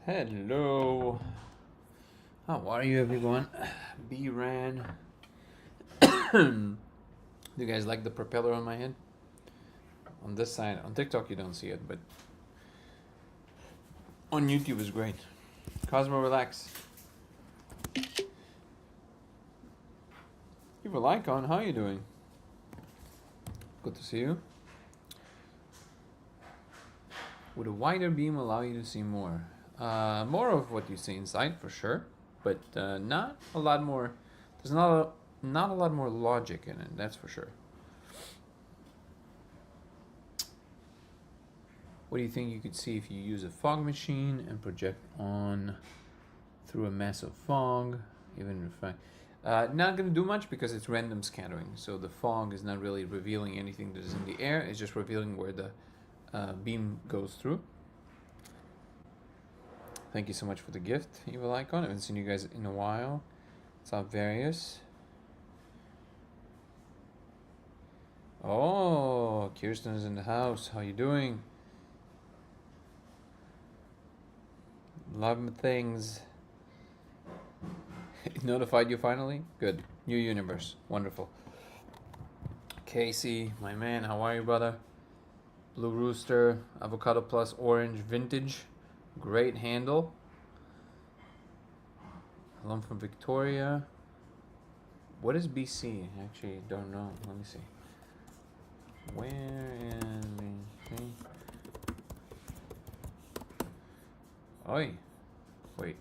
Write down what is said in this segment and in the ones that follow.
Hello. How are you, everyone? B-Ran. Do you guys like the propeller on my head? On this side, on TikTok you don't see it, but on YouTube is great. Cosmo, relax. Keep a like on. How are you doing? Good to see you. Would a wider beam allow you to see more? More of what you see inside, for sure, but not a lot more. There's not a lot more logic in it. That's for sure. What do you think you could see if you use a fog machine and project on through a mass of fog? Even if not going to do much because it's random scattering. So the fog is not really revealing anything that is in the air. It's just revealing where the beam goes through. Thank you so much for the gift, Evil Icon. I haven't seen you guys in a while. What's up, Various? Oh, Kirsten is in the house. How you doing? Love things. It notified you finally? Good. New universe. Wonderful. Casey, my man, how are you, brother? Blue Rooster, Avocado Plus Orange Vintage. Great handle. Hello from Victoria. What is BC? I actually don't know. Let me see. Where is BC? Oi. Wait.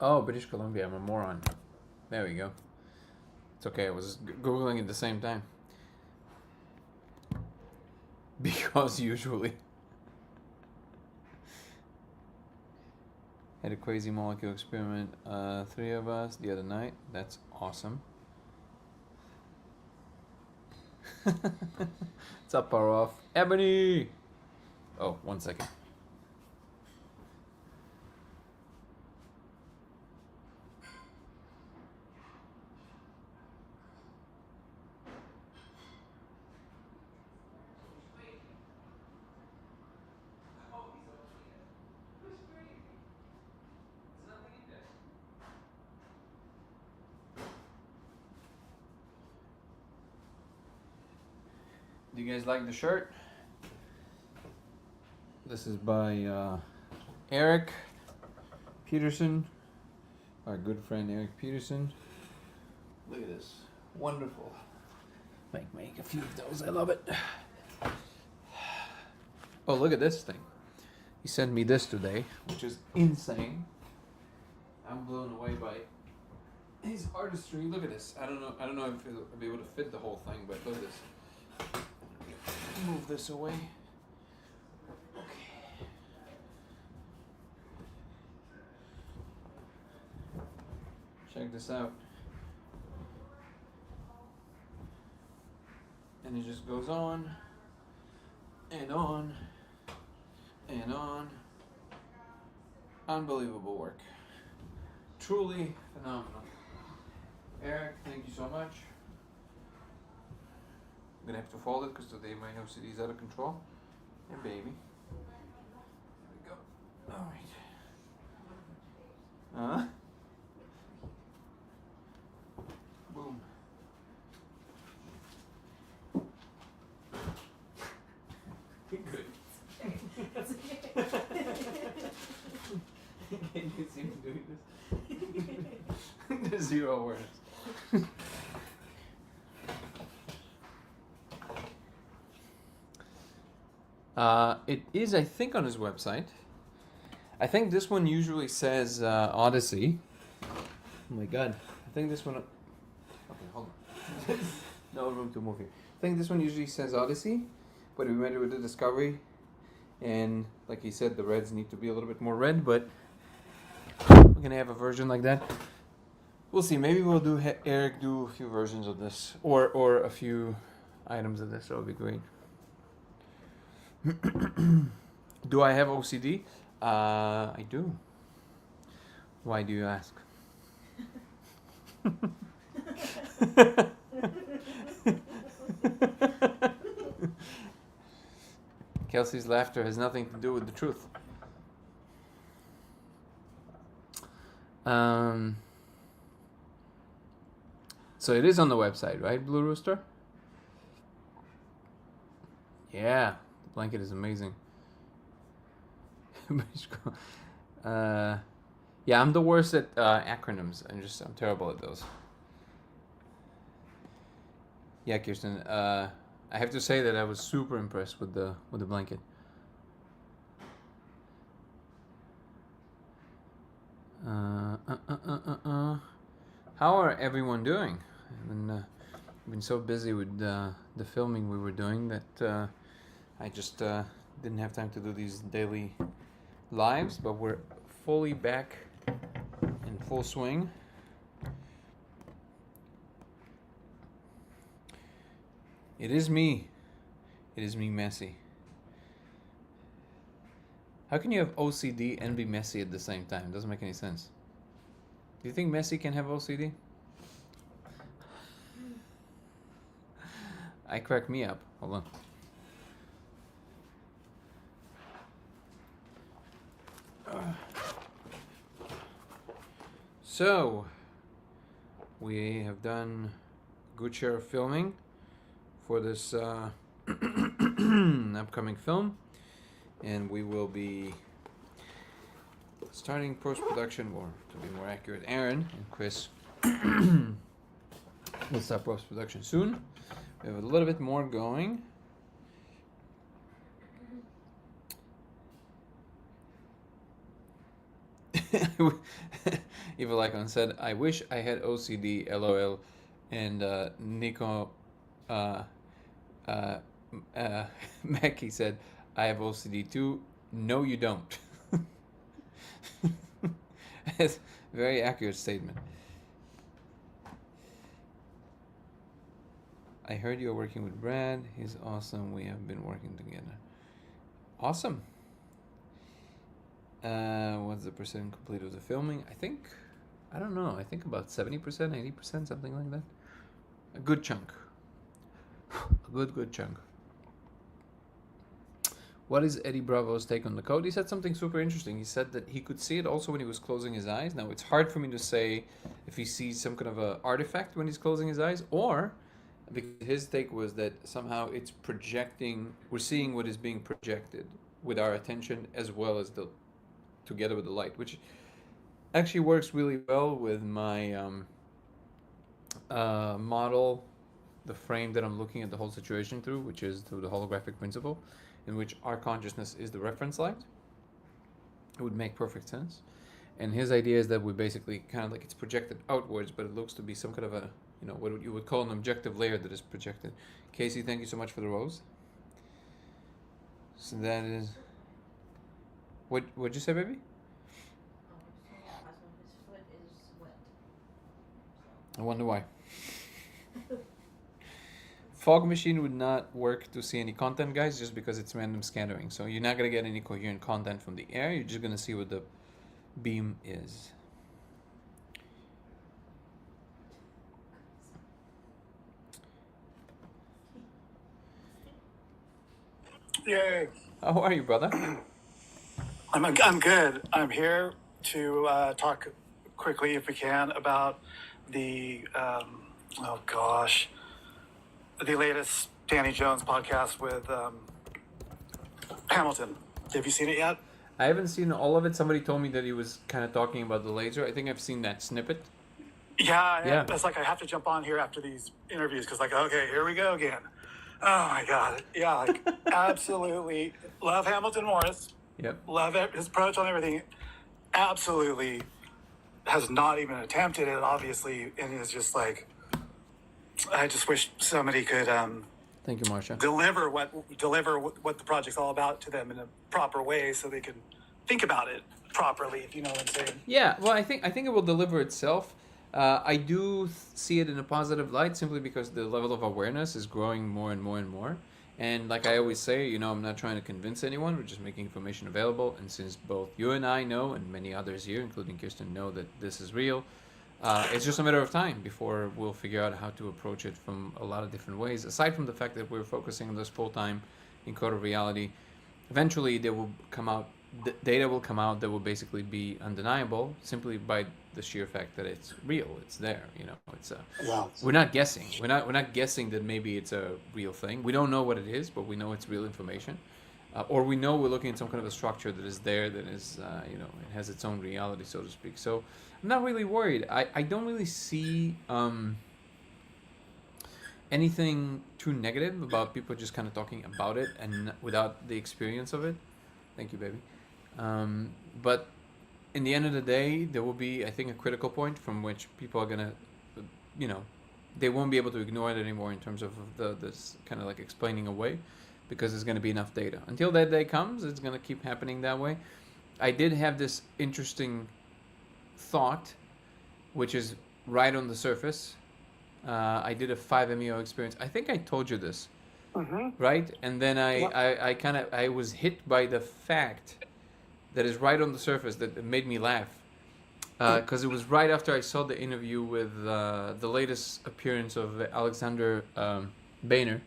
Oh, British Columbia. I'm a moron. There we go. It's okay. I was Googling at the same time. Because usually. Had a crazy molecule experiment. 3 of us the other night. That's awesome. What's up, power off? Ebony! Oh, 1 second. Do you guys like the shirt? This is by Eric Peterson, our good friend Eric Peterson. Look at this, wonderful. Make a few of those. I love it. Oh, look at this thing. He sent me this today, which is insane. I'm blown away by his artistry. Look at this. I don't know if I'll be able to fit the whole thing, but look at this. Move this away. Okay. Check this out. And it just goes on and on and on. Unbelievable work. Truly phenomenal. Eric, thank you so much. I'm gonna have to fold it because today my OCD is out of control. Hey, baby. There we go. Alright. Boom. Good. Can you see me doing this? There's 0 awareness. It is, I think, on his website. I think this one usually says Odyssey. Oh my god. I think this one... Okay, hold on. No room to move here. I think this one usually says Odyssey, but we made it with the Discovery. And like he said, the reds need to be a little bit more red, but we're going to have a version like that. We'll see. Maybe we'll do Eric do a few versions of this, or a few items of this. That would be great. Do I have OCD? I do. Why do you ask? Kelsey's laughter has nothing to do with the truth. So it is on the website, right, Blue Rooster? Yeah, the blanket is amazing. Yeah, I'm the worst at acronyms. I'm terrible at those. Yeah, Kirsten. I have to say that I was super impressed with the blanket. How are everyone doing? I've been so busy with the filming we were doing that I just didn't have time to do these daily lives, but we're fully back in full swing. It is me, Messi. How can you have OCD and be Messi at the same time? It doesn't make any sense. Do you think Messi can have OCD? I crack me up. Hold on. So, we have done a good share of filming for this upcoming film, and we will be starting post-production, or to be more accurate, Aaron and Chris will start post-production soon. We have a little bit more going. Evil Icon said, I wish I had OCD, LOL, and Nico Mackie said, I have OCD too. No, you don't. That's a very accurate statement. I heard you're working with Brad. He's awesome. We have been working together. Awesome. What's the percent complete of the filming? I don't know. I think about 70%, 80%, something like that. A good chunk. A good chunk. What is Eddie Bravo's take on the code? He said something super interesting. He said that he could see it also when he was closing his eyes. Now, it's hard for me to say if he sees some kind of a artifact when he's closing his eyes, or because his take was that somehow it's projecting, we're seeing what is being projected with our attention as well as together with the light, which actually works really well with my model, the frame that I'm looking at the whole situation through, which is through the holographic principle, in which our consciousness is the reference light. It would make perfect sense. And his idea is that we basically kind of like it's projected outwards, but it looks to be some kind of a, what you would call an objective layer that is projected. Casey, thank you so much for the rose. So that is... What'd you say, baby? His foot is wet. I wonder why. Fog machine would not work to see any content, guys, just because it's random scattering. So you're not going to get any coherent content from the air. You're just going to see what the beam is. Yay. How are you, brother? I'm good. I'm here to talk quickly, if we can, about the, the latest Danny Jones podcast with Hamilton. Have you seen it yet? I haven't seen all of it. Somebody told me that he was kind of talking about the laser. I think I've seen that snippet. Yeah. It's like I have to jump on here after these interviews because, okay, here we go again. Oh, my God. Yeah, absolutely. Love Hamilton Morris. Yep. Love his approach on everything. Absolutely has not even attempted it, obviously, and is just I just wish somebody could thank you, Marsha. deliver what the project's all about to them in a proper way, so they can think about it properly. If you know what I'm saying. Yeah. Well, I think it will deliver itself. I do see it in a positive light simply because the level of awareness is growing more and more and more. And like I always say, I'm not trying to convince anyone. We're just making information available. And since both you and I know, and many others here, including Kirsten, know that this is real, It's just a matter of time before we'll figure out how to approach it from a lot of different ways. Aside from the fact that we're focusing on this full-time encoded reality, eventually there will come out, data will come out that will basically be undeniable simply by the sheer fact that it's real. It's there. It's we're not guessing. We're not guessing that maybe it's a real thing. We don't know what it is, but we know it's real information. Or we know we're looking at some kind of a structure that is there, that is, it has its own reality, so to speak. So I'm not really worried. I don't really see anything too negative about people just kind of talking about it and without the experience of it. Thank you, baby. But in the end of the day, there will be, I think, a critical point from which people are going to, they won't be able to ignore it anymore in terms of this kind of like explaining away, because there's going to be enough data. Until that day comes, it's going to keep happening that way. I did have this interesting thought, which is right on the surface. I did a 5-MeO experience. I think I told you this, right? And then I was hit by the fact that is right on the surface that made me laugh. Because it was right after I saw the interview with the latest appearance of Alexander Boehner,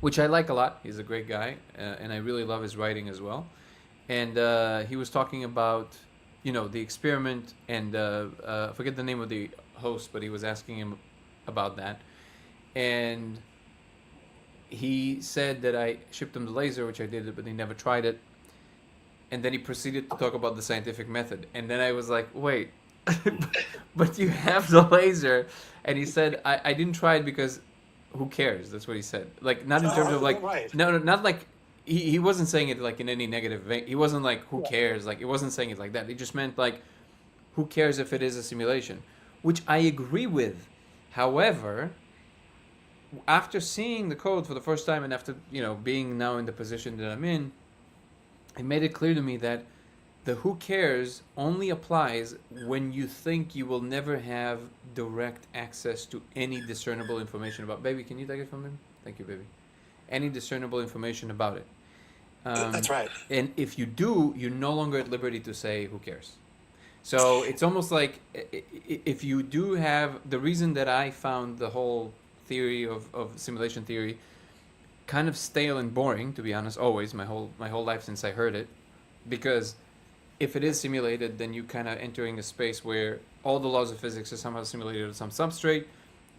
which I like a lot. He's a great guy, and I really love his writing as well. And he was talking about, the experiment, and I forget the name of the host, but he was asking him about that. And he said that I shipped him the laser, which I did, but he never tried it. And then he proceeded to talk about the scientific method. And then I was like, wait, but you have the laser. And he said, I didn't try it because who cares? That's what he said. Like, not in terms of like, right. no, not like, he wasn't saying it like in any negative vein. He wasn't like, who cares? Like, it wasn't saying it like that. He just meant like, who cares if it is a simulation? Which I agree with. However, after seeing the code for the first time and after, being now in the position that I'm in, it made it clear to me that the who cares only applies when you think you will never have direct access to any discernible information about. Baby, can you take it from him? Thank you, baby. Any discernible information about it. That's right. And if you do, you're no longer at liberty to say who cares. So it's almost like if you do have the reason that I found the whole theory of simulation theory kind of stale and boring, to be honest, always my whole life since I heard it, because if it is simulated, then you kind of entering a space where all the laws of physics are somehow simulated on some substrate,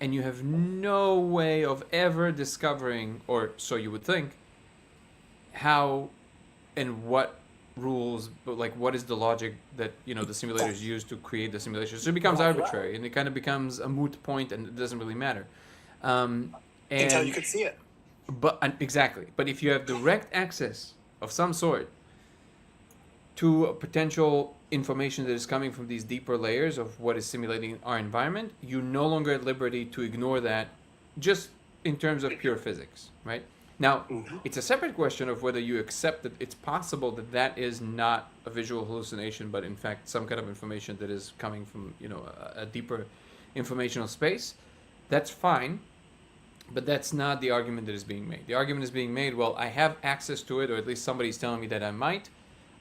and you have no way of ever discovering, or so you would think, how and what rules, but like what is the logic that the simulators use to create the simulation. So it becomes arbitrary, and it kind of becomes a moot point, and it doesn't really matter. Until you could see it. But exactly. But if you have direct access of some sort to a potential information that is coming from these deeper layers of what is simulating our environment, you're no longer at liberty to ignore that, just in terms of pure physics, right? Now, it's a separate question of whether you accept that it's possible that that is not a visual hallucination, but in fact some kind of information that is coming from a deeper informational space. That's fine. But that's not the argument that is being made. The argument is being made, well, I have access to it, or at least somebody's telling me that I might.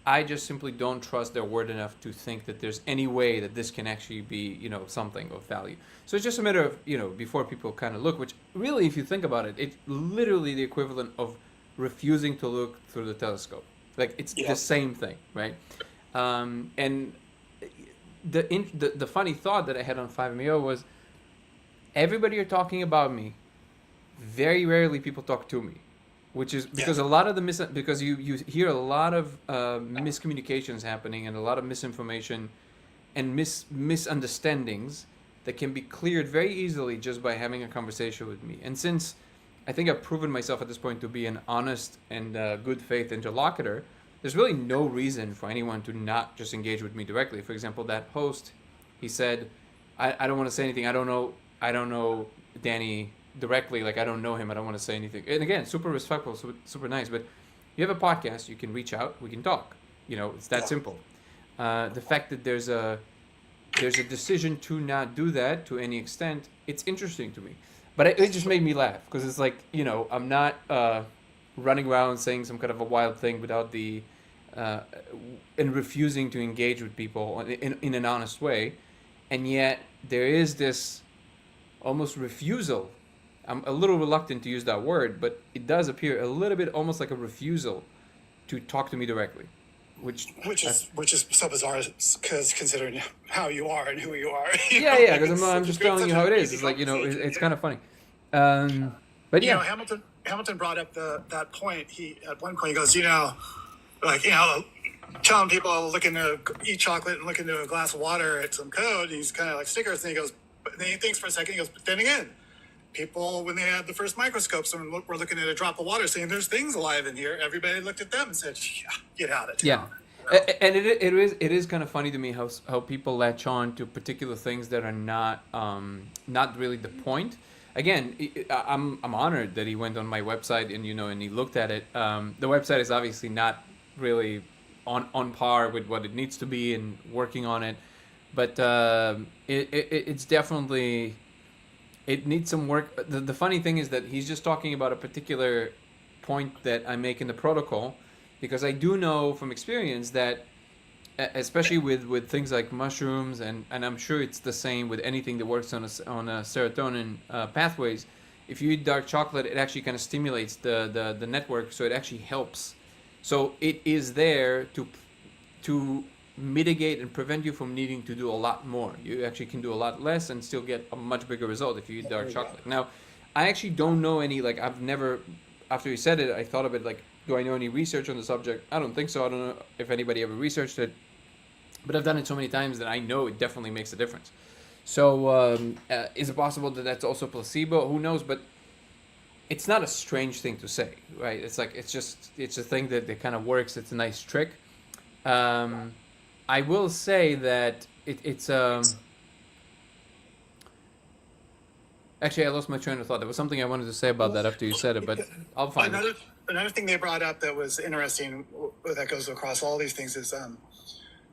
I just simply don't trust their word enough to think that there's any way that this can actually be, something of value. So it's just a matter of, before people kind of look, which really, if you think about it, it's literally the equivalent of refusing to look through the telescope. Like, it's the same thing, right? And the funny thought that I had on 5-MeO was, everybody are talking about me. Very rarely people talk to me, which is because a lot of because you hear a lot of miscommunications happening and a lot of misinformation and misunderstandings that can be cleared very easily just by having a conversation with me. And since I think I've proven myself at this point to be an honest and good faith interlocutor, there's really no reason for anyone to not just engage with me directly. For example, that host, he said, I don't want to say anything. I don't know Danny directly, like I don't know him, I don't want to say anything. And again, super respectful, super nice, but you have a podcast, you can reach out, we can talk. It's that simple. The fact that there's a decision to not do that to any extent, it's interesting to me. But it just made me laugh, because it's like, I'm not running around saying some kind of a wild thing without and refusing to engage with people in an honest way. and yet there is this almost refusal. I'm a little reluctant to use that word, but it does appear a little bit almost like a refusal to talk to me directly, which is so bizarre because considering how you are and who you are. Yeah, because I'm just telling you how it is. It's like, it's kind of funny. But yeah, Hamilton brought up that point. He at one point he goes, telling people look into eat chocolate and look into a glass of water at some code. He's kind of like stickers, and he goes, but then he thinks for a second. He goes, but then again, people when they had the first microscopes and were looking at a drop of water, saying there's things alive in here. Everybody looked at them and said, yeah, get out of town. Yeah. And it is kind of funny to me how people latch on to particular things that are not really the point. Again, I'm honored that he went on my website and and he looked at it. The website is obviously not really on par with what it needs to be and working on it, but it's definitely, it needs some work. The funny thing is that he's just talking about a particular point that I make in the protocol, because I do know from experience that, especially with things like mushrooms, and I'm sure it's the same with anything that works on a serotonin pathways. If you eat dark chocolate, it actually kind of stimulates the network, so it actually helps. So it is there to mitigate and prevent you from needing to do a lot more. You actually can do a lot less and still get a much bigger result if you eat dark chocolate. Now, I actually don't know any, like, I've never, after you said it, I thought of it like, do I know any research on the subject? I don't think so. I don't know if anybody ever researched it, but I've done it so many times that I know it definitely makes a difference. So is it possible that that's also placebo? Who knows? But it's not a strange thing to say, right? It's like, it's a thing that kind of works. It's a nice trick. I will say that it's actually, I lost my train of thought. There was something I wanted to say about that after you said it, but I'll find it. Another thing they brought up that was interesting, that goes across all these things, is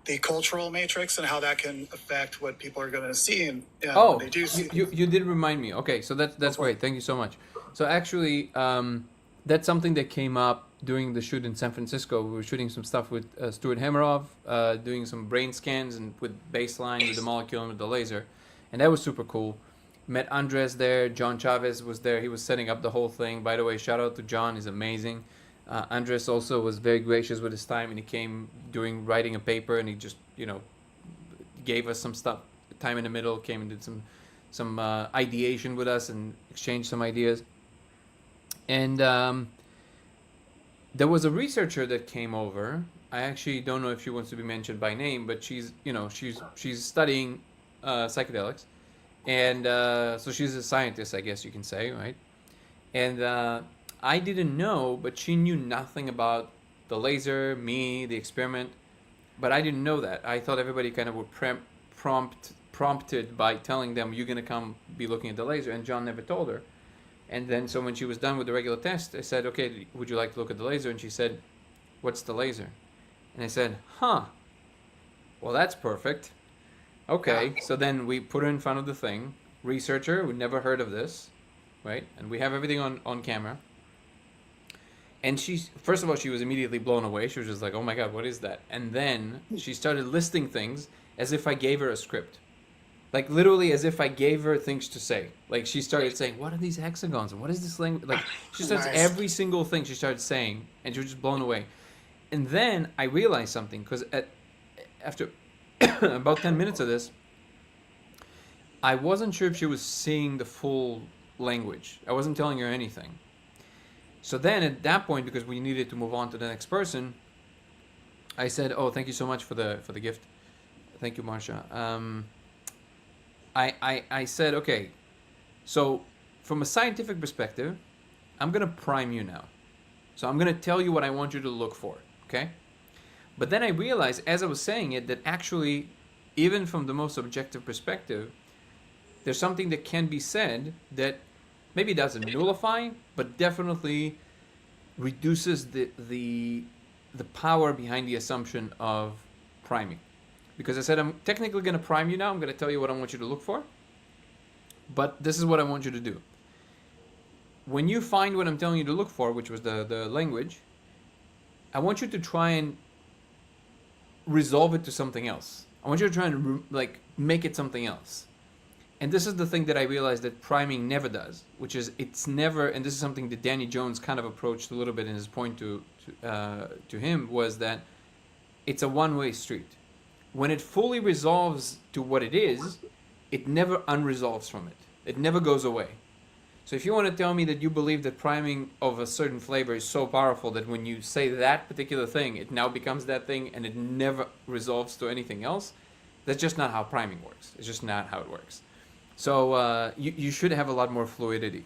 the cultural matrix and how that can affect what people are going to see. And when they do see. You did remind me. Okay, so that's great. Thank you so much. So actually, that's something that came up during the shoot in San Francisco. We were shooting some stuff with Stuart Hamerov, doing some brain scans and with baseline, with the molecule and with the laser, and that was super cool. Met Andres there. John Chavez was there. He was setting up the whole thing. By the way, shout out to John. He's amazing. Andres also was very gracious with his time, and he came during writing a paper, and he just gave us some stuff. Time in the middle, came and did some ideation with us and exchanged some ideas. And there was a researcher that came over. I actually don't know if she wants to be mentioned by name, but she's studying psychedelics, and so she's a scientist, I guess you can say, right? And I didn't know, but she knew nothing about the laser, me, the experiment, but I didn't know that. I thought everybody kind of were prompted by telling them, you're gonna come be looking at the laser, and John never told her. And then, so when she was done with the regular test, I said, okay, would you like to look at the laser? And she said, what's the laser? And I said, well, that's perfect. Okay, so then we put her in front of the thing, researcher, who never heard of this, right? And we have everything on camera. And first of all, she was immediately blown away. She was just like, oh my God, what is that? And then she started listing things as if I gave her a script. Like literally as if I gave her things to say. Like she started saying, what are these hexagons? What is this language? Like she starts every single thing she started saying, and she was just blown away. And then I realized something, because after about 10 minutes of this, I wasn't sure if she was seeing the full language. I wasn't telling her anything. So then at that point, because we needed to move on to the next person, I said, oh, thank you so much for the gift. Thank you, Marcia. I said, okay, so from a scientific perspective, I'm going to prime you now. So I'm going to tell you what I want you to look for, okay? But then I realized, as I was saying it, that actually, even from the most objective perspective, there's something that can be said that maybe doesn't nullify, but definitely reduces the power behind the assumption of priming. Because I said, I'm technically going to prime you now. I'm going to tell you what I want you to look for. But this is what I want you to do. When you find what I'm telling you to look for, which was the language, I want you to try and resolve it to something else. I want you to try and like make it something else. And this is the thing that I realized that priming never does, which is it's never. And this is something that Danny Jones kind of approached a little bit in his point to him, was that it's a one-way street. When it fully resolves to what it is, it never unresolves from it. It never goes away. So if you want to tell me that you believe that priming of a certain flavor is so powerful that when you say that particular thing, it now becomes that thing and it never resolves to anything else, that's just not how priming works. It's just not how it works. So you should have a lot more fluidity.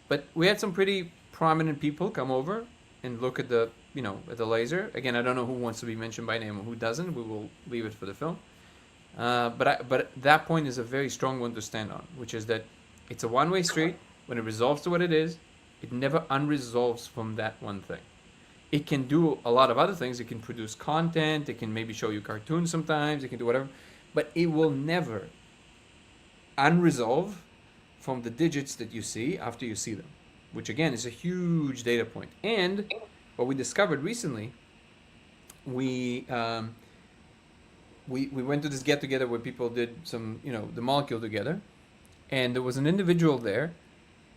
But we had some pretty prominent people come over and look at the, at the laser. Again, I don't know who wants to be mentioned by name and who doesn't. We will leave it for the film. But that point is a very strong one to stand on, which is that it's a one-way street. When it resolves to what it is, it never unresolves from that one thing. It can do a lot of other things. It can produce content. It can maybe show you cartoons sometimes. It can do whatever. But it will never unresolve from the digits that you see after you see them, which again is a huge data point. And what we discovered recently, we went to this get-together where people did some, the molecule together. And there was an individual there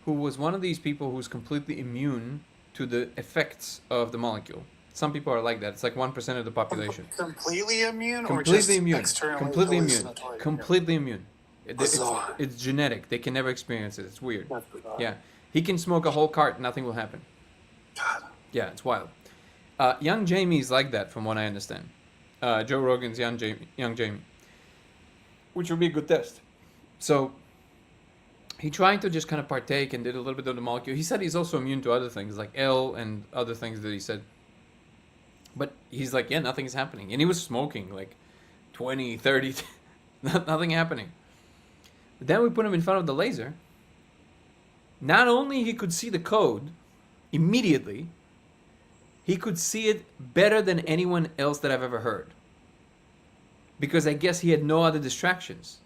who was one of these people who's completely immune to the effects of the molecule. Some people are like that. It's like 1% of the population. Completely immune, completely or just immune. externally Completely immune. hallucinatory? Completely immune. Bizarre. It's genetic. They can never experience it. It's weird. That's bizarre. Yeah. He can smoke a whole cart, nothing will happen. God. Yeah, it's wild. Young Jamie's like that, from what I understand. Joe Rogan's young Jamie. Which would be a good test. So he tried to just kind of partake and did a little bit of the molecule. He said he's also immune to other things like L and other things that he said. But he's like, yeah, nothing's happening. And he was smoking like 20, 30, nothing happening. But then we put him in front of the laser. Not only he could see the code immediately, he could see it better than anyone else that I've ever heard. Because I guess he had no other distractions.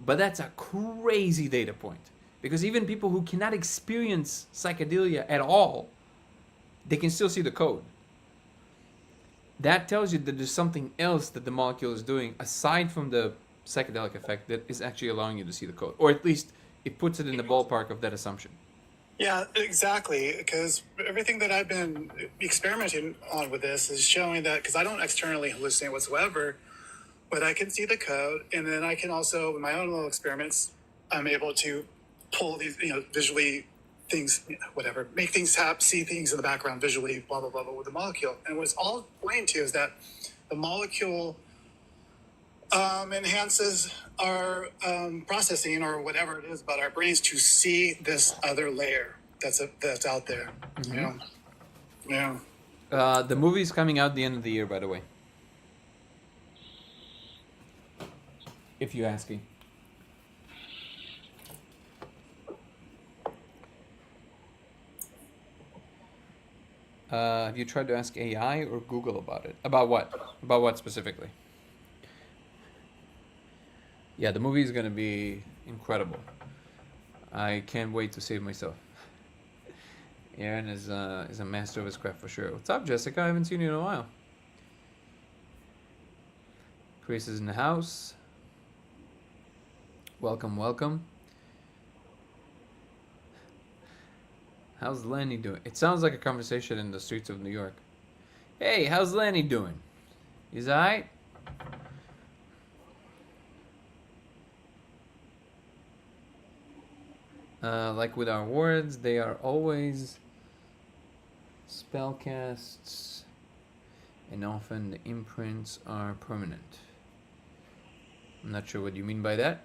But that's a crazy data point. Because even people who cannot experience psychedelia at all, they can still see the code. That tells you that there's something else that the molecule is doing aside from the psychedelic effect that is actually allowing you to see the code. Or at least it puts it in the ballpark of that assumption. Yeah, exactly. Because everything that I've been experimenting on with this is showing that, because I don't externally hallucinate whatsoever, but I can see the code, and then I can also, with my own little experiments, I'm able to pull these, visually things, whatever, make things happen, see things in the background visually, blah, blah, blah, blah, with the molecule. And what's all pointing to is that the molecule enhances our processing or whatever it is about our brains to see this other layer that's out there. Mm-hmm. Yeah. The movie's coming out the end of the year, by the way. If you're asking. Have you tried to ask AI or Google about it? About what? About what specifically? Yeah, the movie is going to be incredible. I can't wait to see it myself. Aaron is a master of his craft for sure. What's up, Jessica? I haven't seen you in a while. Chris is in the house. Welcome, welcome. How's Lenny doing? It sounds like a conversation in the streets of New York. Hey, how's Lenny doing? He's alright? Like with our words, they are always spellcasts, and often the imprints are permanent. I'm not sure what you mean by that.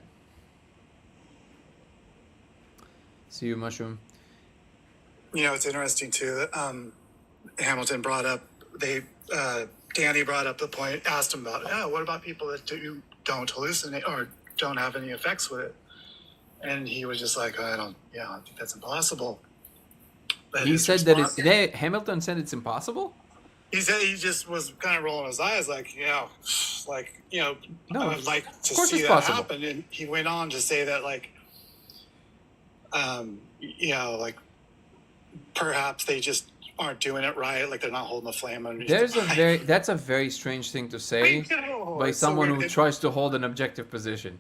See you, Mushroom. It's interesting too that Hamilton brought up, Danny brought up the point, asked him about, what about people that don't hallucinate or don't have any effects with it? And he was just like, I don't think that's impossible. But he said that Hamilton said it's impossible? He said he just was kind of rolling his eyes like, no, I would like to see that happen. And he went on to say that perhaps they just aren't doing it right, like they're not holding the flame underneath. That's a very strange thing to say by someone who tries to hold an objective position.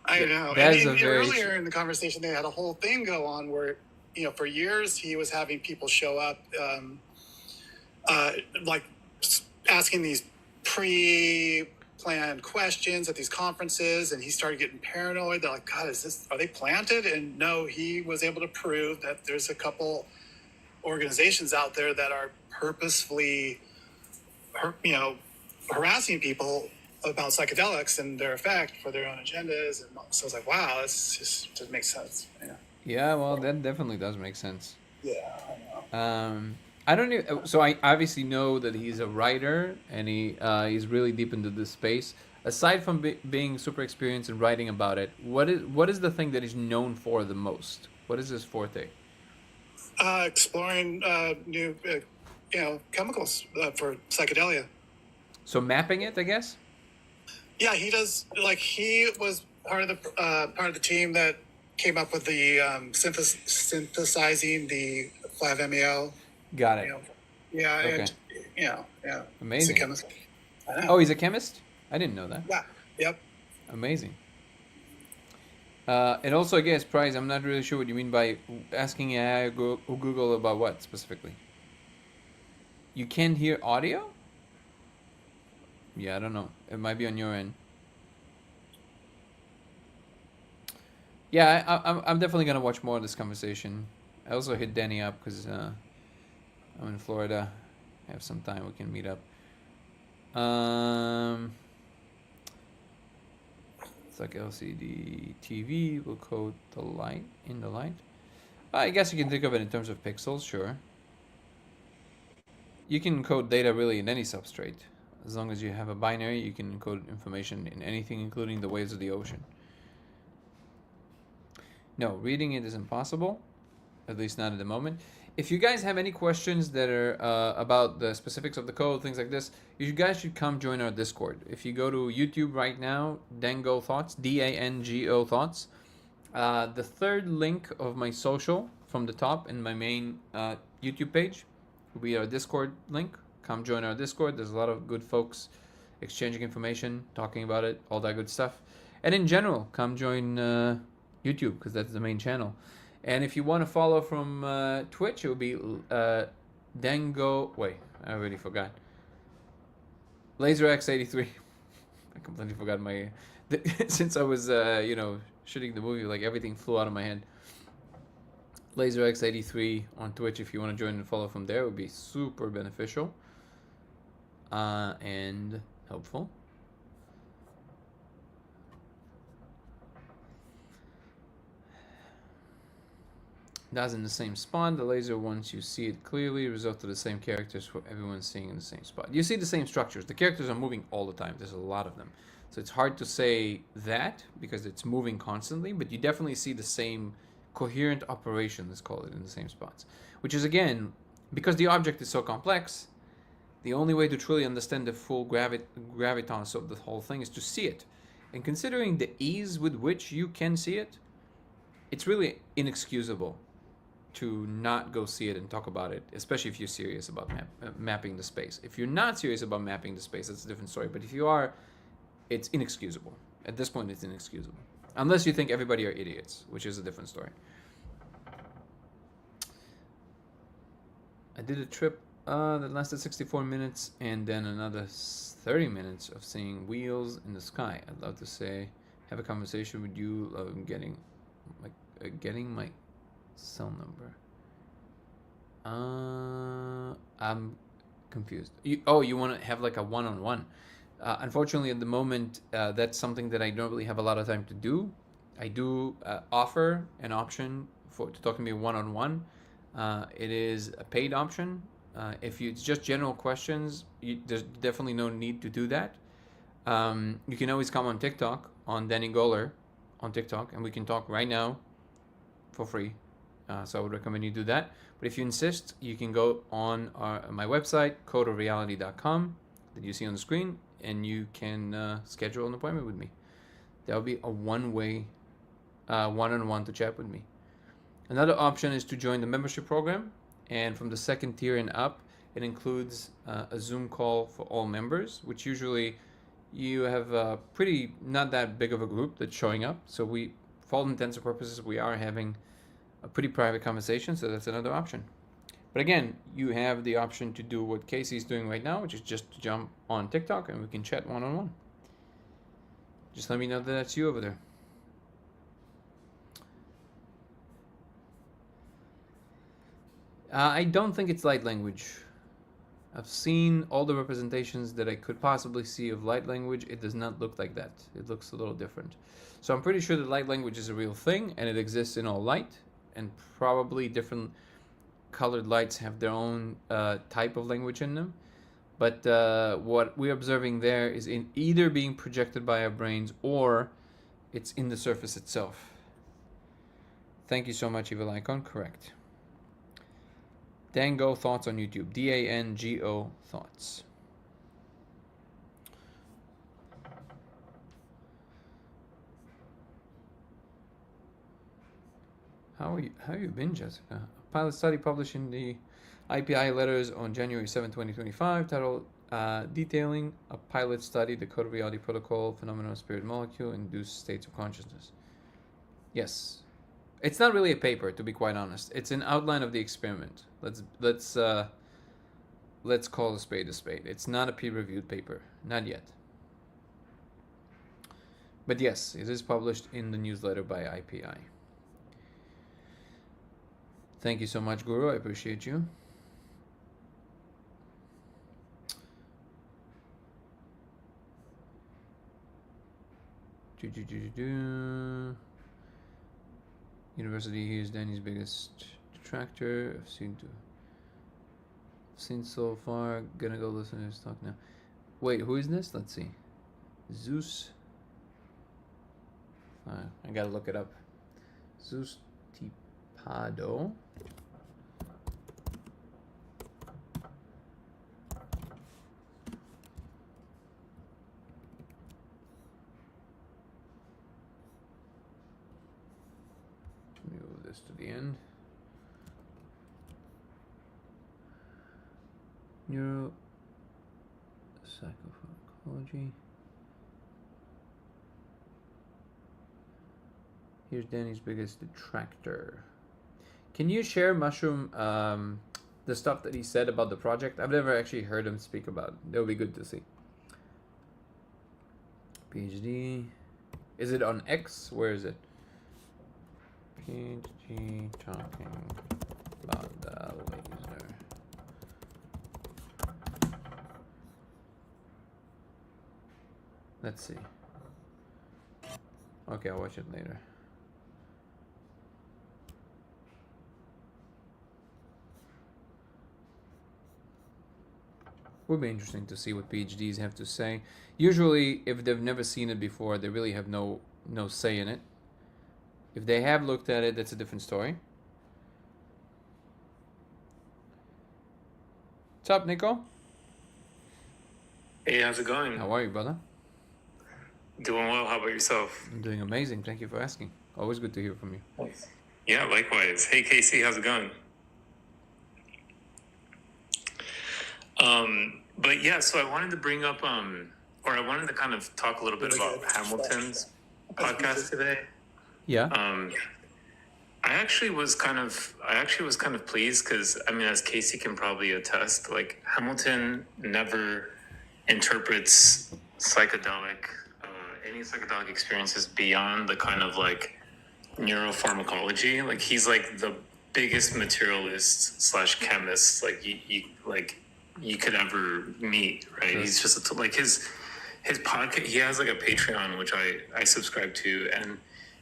I know. That is and earlier in the conversation, they had a whole thing go on where, for years he was having people show up, like asking these pre-planned questions at these conferences, and he started getting paranoid. They're like, God, are they planted? And no, he was able to prove that there's a couple organizations out there that are purposefully, harassing people about psychedelics and their effect for their own agendas. And so I was like, wow, this just doesn't make sense. Yeah, well, that definitely does make sense. Yeah, I know. I don't know. So I obviously know that he's a writer and he's really deep into this space. Aside from being super experienced in writing about it, what is the thing that he's known for the most? What is his forte? Exploring new, chemicals for psychedelia. So mapping it, I guess. Yeah, he does. Like, he was part of the team that came up with the synthesizing the 5-MeO. Got it. Yeah, okay. And yeah. Amazing. He's a chemist. Oh, he's a chemist? I didn't know that. Yeah. Yep. Amazing. And also, I guess, Price, I'm not really sure what you mean by asking AI or Google about what specifically. You can't hear audio? Yeah, I don't know. It might be on your end. Yeah, I'm definitely going to watch more of this conversation. I also hit Danny up because I'm in Florida. I have some time. We can meet up. It's like LCD TV will code the light in the light. I guess you can think of it in terms of pixels, sure. You can encode data really in any substrate. As long as you have a binary, you can encode information in anything, including the waves of the ocean. No, reading it is impossible, at least not at the moment. If you guys have any questions that are about the specifics of the code, things like this, you guys should come join our Discord. If you go to YouTube right now, Dango Thoughts, DANGO Thoughts, the third link of my social from the top in my main YouTube page will be our Discord link. Come join our Discord. There's a lot of good folks exchanging information, talking about it, all that good stuff. And in general, come join YouTube because that's the main channel. And if you want to follow from Twitch, it will be Dango. Wait, I already forgot. LaserX83. I completely forgot my. Since I was, shooting the movie, like everything flew out of my head. LaserX83 on Twitch. If you want to join and follow from there, it would be super beneficial and helpful. That's in the same spot. The laser, once you see it clearly, results to the same characters for everyone seeing in the same spot. You see the same structures. The characters are moving all the time. There's a lot of them. So it's hard to say that because it's moving constantly, but you definitely see the same coherent operation, let's call it, in the same spots. Which is, again, because the object is so complex, the only way to truly understand the full gravitas of the whole thing is to see it. And considering the ease with which you can see it, it's really inexcusable to not go see it and talk about it, especially if you're serious about mapping the space. If you're not serious about mapping the space, that's a different story. But if you are, it's inexcusable. At this point, it's inexcusable. Unless you think everybody are idiots, which is a different story. I did a trip that lasted 64 minutes and then another 30 minutes of seeing wheels in the sky. I'd love to have a conversation with you of getting my cell number. I'm confused. You want to have like a one-on-one. Unfortunately, at the moment, that's something that I don't really have a lot of time to do. I do offer an option to talk to me one-on-one. It is a paid option. If it's just general questions, there's definitely no need to do that. You can always come on TikTok, on Danny Goller on TikTok, and we can talk right now for free. So I would recommend you do that. But if you insist, you can go on my website, codeofreality.com, that you see on the screen, and you can schedule an appointment with me. That will be a one-way, one-on-one to chat with me. Another option is to join the membership program. And from the second tier and up, it includes a Zoom call for all members, which usually you have a pretty not that big of a group that's showing up. So we, for all intents and purposes, we are having a pretty private conversation. So that's another option. But again, you have the option to do what Casey's doing right now, which is just to jump on TikTok and we can chat one-on-one. Just let me know that that's you over there. I don't think it's light language. I've seen all the representations that I could possibly see of light language. It does not look like that. It looks a little different. So I'm pretty sure that light language is a real thing and it exists in all light, and probably different colored lights have their own type of language in them. But what we're observing there is in either being projected by our brains or it's in the surface itself. Thank you so much, Evil Icon. Correct. Dango Thoughts on YouTube. DANGO Thoughts. How have you been, Jessica? A pilot study published in the IPI letters on January 7, 2025, titled Detailing a Pilot Study, the Code of Reality Protocol, Phenomenon of Spirit Molecule, Induced States of Consciousness. Yes. It's not really a paper, to be quite honest. It's an outline of the experiment. Let's call a spade a spade. It's not a peer-reviewed paper, not yet. But yes, it is published in the newsletter by IPI. Thank you so much, Guru. I appreciate you. University, he is Danny's biggest detractor. I've seen so far. Gonna go listen to his talk now. Wait, who is this? Let's see. Zeus. I gotta look it up. Zeus Tipado. Move this to the end. Neuropsychopharmacology. Here's Danny's biggest detractor. Can you share, Mushroom, the stuff that he said about the project? I've never actually heard him speak about it. That would be good to see. PhD. Is it on X? Where is it? PhD talking about the laser. Let's see. Okay, I'll watch it later. Would be interesting to see what PhDs have to say. Usually, if they've never seen it before, they really have no say in it. If they have looked at it, that's a different story. What's up, Nico? Hey, how's it going? How are you, brother? Doing well. How about yourself? I'm doing amazing. Thank you for asking. Always good to hear from you. Thanks. Yeah, likewise. Hey, Casey, how's it going? But yeah, so I wanted to bring up, or I wanted to kind of talk a little bit about Hamilton's podcast today. Yeah. I actually was kind of pleased because, I mean, as Casey can probably attest, like Hamilton never interprets any psychedelic experiences beyond the kind of like neuropharmacology. Like he's like the biggest materialist / chemist you could ever meet, right? Sure. He's just like his podcast. He has like a Patreon which I subscribe to, and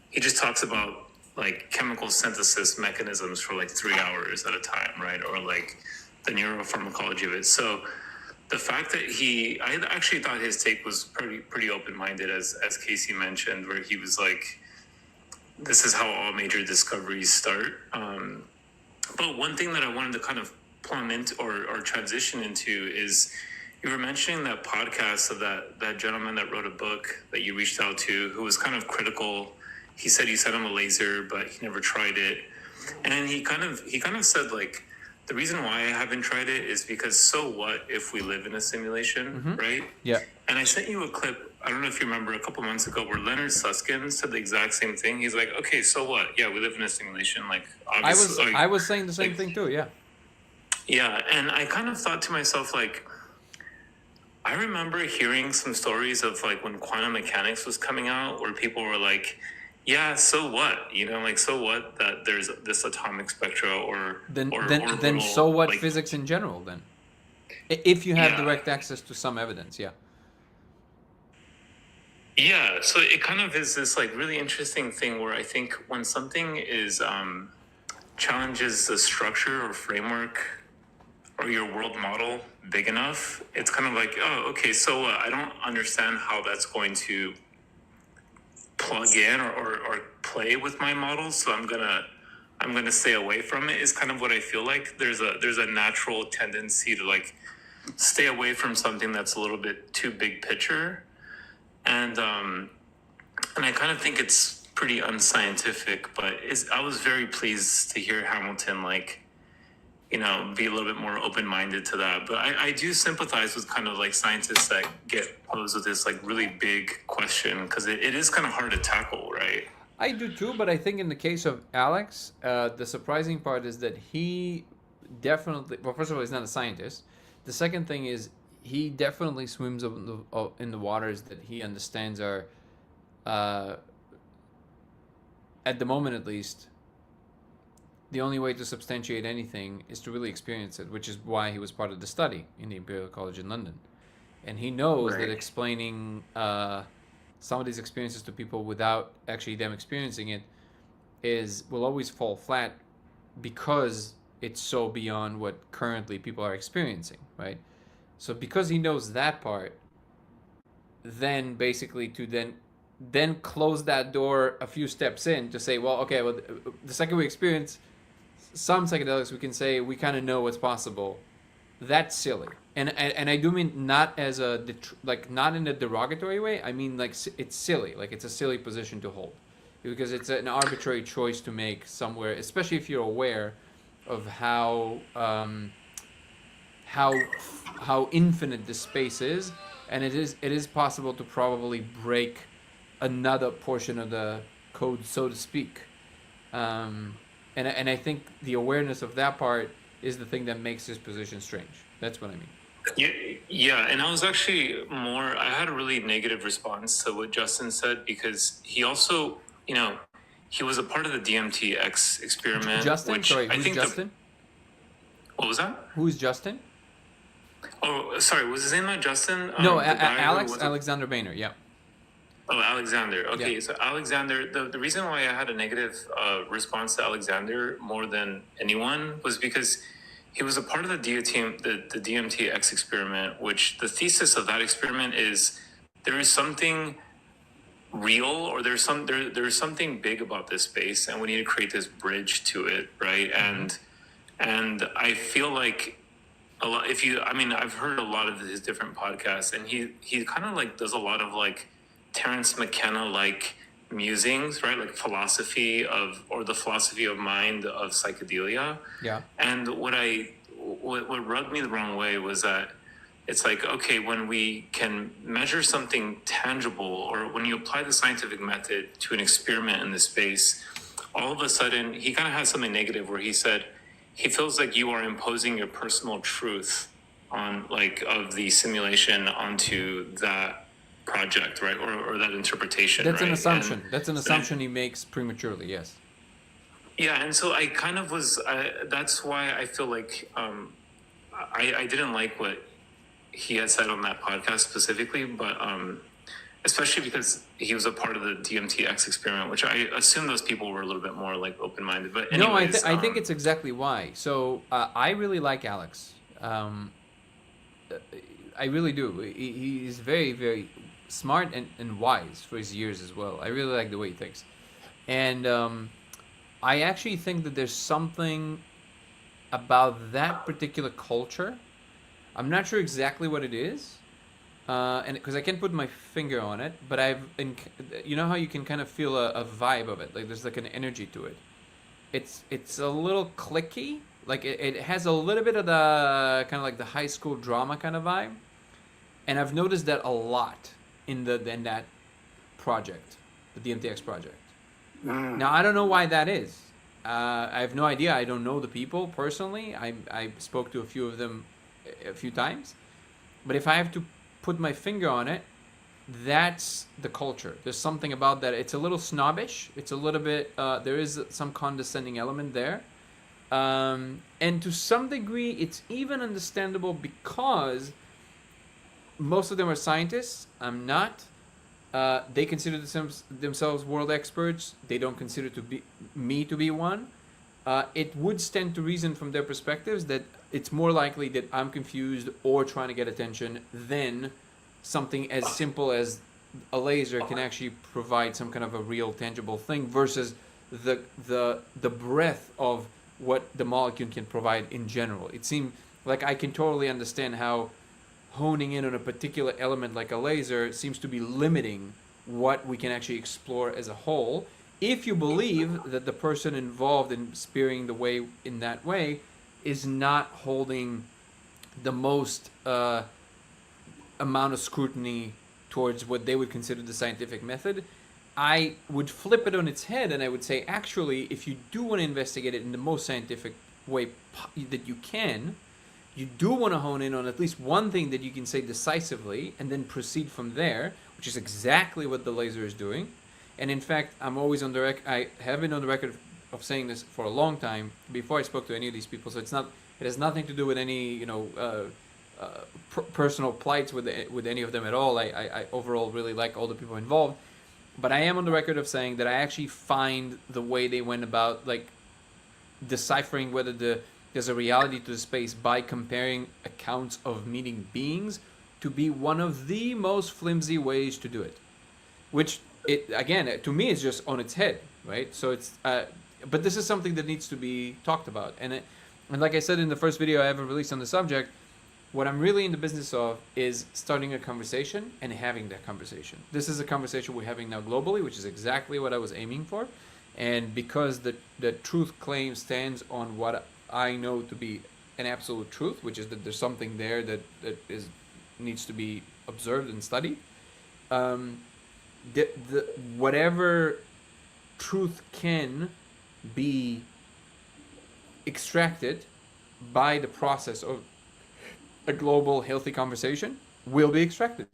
he just talks about like chemical synthesis mechanisms for like 3 hours at a time, right? Or like the neuropharmacology of it. So the fact that I actually thought his take was pretty open-minded, as Casey mentioned, where he was like, this is how all major discoveries start. But one thing that I wanted to kind of plumb into or transition into is you were mentioning that podcast of that gentleman that wrote a book that you reached out to, who was kind of critical. He said you sent him a laser, but he never tried it. And he kind of said like the reason why I haven't tried it is because so what if we live in a simulation, right? Yeah. And I sent you a clip, I don't know if you remember, a couple months ago, where Leonard Susskind said the exact same thing. He's like, okay, so what? Yeah, we live in a simulation. Like, obviously, I was saying the same thing too. Yeah. Yeah, and I kind of thought to myself, like, I remember hearing some stories of like when quantum mechanics was coming out, where people were like, yeah, so what? You know, like, so what that there's this atomic spectra or Then little, so what like, physics in general then? If you have Yeah. direct access to some evidence, yeah. Yeah, so it kind of is this like really interesting thing where I think when something is challenges the structure or framework or your world model big enough, it's kind of like, oh, okay, so what? I don't understand how that's going to plug in or play with my model, so I'm gonna stay away from it. Is kind of what I feel like. There's a natural tendency to like stay away from something that's a little bit too big picture, and I kind of think it's pretty unscientific. But I was very pleased to hear Hamilton like, you know, be a little bit more open-minded to that. But I do sympathize with kind of like scientists that get posed with this like really big question, because it is kind of hard to tackle, right? I do too, but I think in the case of Alex, the surprising part is that he definitely, well, first of all, he's not a scientist. The second thing is he definitely swims in the waters that he understands are, at the moment at least, the only way to substantiate anything is to really experience it, which is why he was part of the study in the Imperial College in London. And he knows that Right. explaining some of these experiences to people without actually them experiencing it will always fall flat, because it's so beyond what currently people are experiencing, right? So because he knows that part, then basically to then close that door a few steps in to say, well, okay, well, the second we experience some psychedelics, we can say we kind of know what's possible. That's silly, and I do mean not as like not in a derogatory way. I mean like it's silly, like it's a silly position to hold, because it's an arbitrary choice to make somewhere, especially if you're aware of how infinite this space is, and it is possible to probably break another portion of the code, so to speak. And I think the awareness of that part is the thing that makes this position strange. That's what I mean. Yeah, and I was actually I had a really negative response to what Justin said, because he also, you know, he was a part of the DMT-X experiment. Justin? Which Sorry, I who's think Justin? What was that? Who's Justin? Oh, sorry, was his name not Justin? No, the guy who Alex, was Alexander Boehner, yeah. Oh, Alexander. Okay, Yeah. so Alexander, the reason why I had a negative response to Alexander more than anyone was because he was a part of the DMT-X experiment, which the thesis of that experiment is there is something real, or there's something big about this space, and we need to create this bridge to it, right? And I feel like a lot. I've heard a lot of his different podcasts, and he kind of like does a lot of like Terence McKenna like musings, right? Like philosophy the philosophy of mind of psychedelia. Yeah. And what rubbed me the wrong way was that it's like, okay, when we can measure something tangible, or when you apply the scientific method to an experiment in this space, all of a sudden he kind of has something negative where he said he feels like you are imposing your personal truth on of the simulation onto that project, right? Or that interpretation. That's right? an assumption. And That's an assumption he makes prematurely, yes. yeah, and so I kind of was. That's why I feel like I didn't like what he had said on that podcast specifically, but especially because he was a part of the DMT-X experiment, which I assume those people were a little bit more like open-minded. But anyways, no, I think it's exactly why. So I really like Alex. I really do. He's very, very smart and wise for his years as well. I really like the way he thinks. And I actually think that there's something about that particular culture. I'm not sure exactly what it is, and because I can't put my finger on it, but you know how you can kind of feel a vibe of it, like there's like an energy to it. It's a little clicky, Like it has a little bit of the kind of like the high school drama kind of vibe, and I've noticed that a lot in that project, the DMTX project. Now I don't know why that is. I have no idea. I don't know the people personally. I spoke to a few of them a few times, but if I have to put my finger on it, that's the culture. There's something about that. It's a little snobbish. It's a little bit. There is some condescending element there, and to some degree, it's even understandable because most of them are scientists. I'm not. They consider themselves world experts. They don't consider me to be one. It would stand to reason from their perspectives that it's more likely that I'm confused or trying to get attention than something as simple as a laser can actually provide some kind of a real tangible thing versus the breadth of what the molecule can provide in general. It seemed like I can totally understand how honing in on a particular element like a laser seems to be limiting what we can actually explore as a whole, if you believe that the person involved in spearing the way in that way is not holding the most amount of scrutiny towards what they would consider the scientific method. I would flip it on its head and I would say, actually, if you do want to investigate it in the most scientific way that you can, you do want to hone in on at least one thing that you can say decisively and then proceed from there, which is exactly what the laser is doing. And in fact, I'm always on the I have been on the record of saying this for a long time before I spoke to any of these people. So it has nothing to do with any, personal plights with any of them at all. I overall really like all the people involved. But I am on the record of saying that I actually find the way they went about, like, deciphering whether there's a reality to the space by comparing accounts of meeting beings to be one of the most flimsy ways to do it. Which, to me, is just on its head, right? So it's, but this is something that needs to be talked about. And like I said in the first video I ever released on the subject, what I'm really in the business of is starting a conversation and having that conversation. This is a conversation we're having now globally, which is exactly what I was aiming for. And because the truth claim stands on what I know to be an absolute truth, which is that there's something there that needs to be observed and studied. Whatever truth can be extracted by the process of a global healthy conversation will be extracted.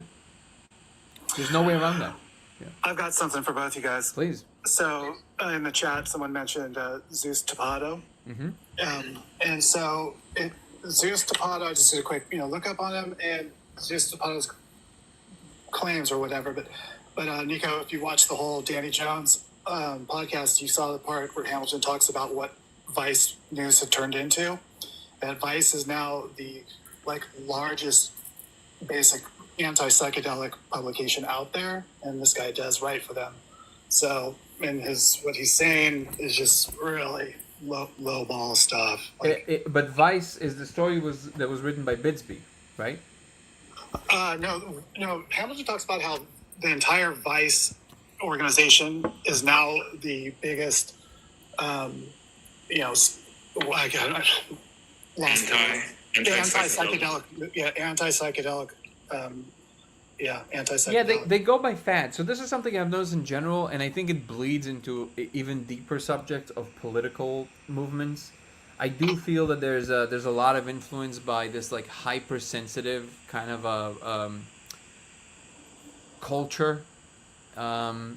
There's no way around that. Yeah. I've got something for both you guys. Please. So in the chat, someone mentioned Zeus Tapado. Mm-hmm. And so Zeus Tapado, just did a quick look up on him, and Zeus Tapado's claims or whatever. But Nico, if you watched the whole Danny Jones podcast, you saw the part where Hamilton talks about what Vice News had turned into. That Vice is now the largest basic anti-psychedelic publication out there, and this guy does write for them. So, and what he's saying is just really low ball stuff. But Vice is the story that was written by Bidsby, right? No. Hamilton talks about how the entire Vice organization is now the biggest, anti-psychedelic. Yeah, they go by fad. So this is something I've noticed in general, and I think it bleeds into even deeper subjects of political movements. I do feel that there's a lot of influence by this hypersensitive kind of a culture, and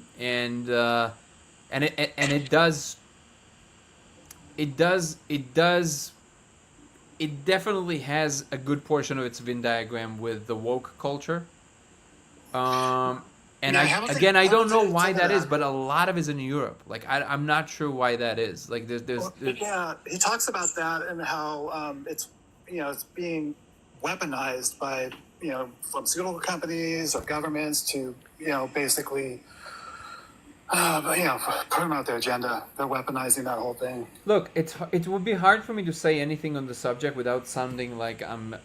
it definitely has a good portion of its Venn diagram with the woke culture. I don't know why that is, but a lot of it's in Europe. I'm not sure why that is. Yeah, he talks about that and how it's being weaponized by pharmaceutical companies or governments to basically put them out their agenda. They're weaponizing that whole thing. Look, it would be hard for me to say anything on the subject without sounding like I'm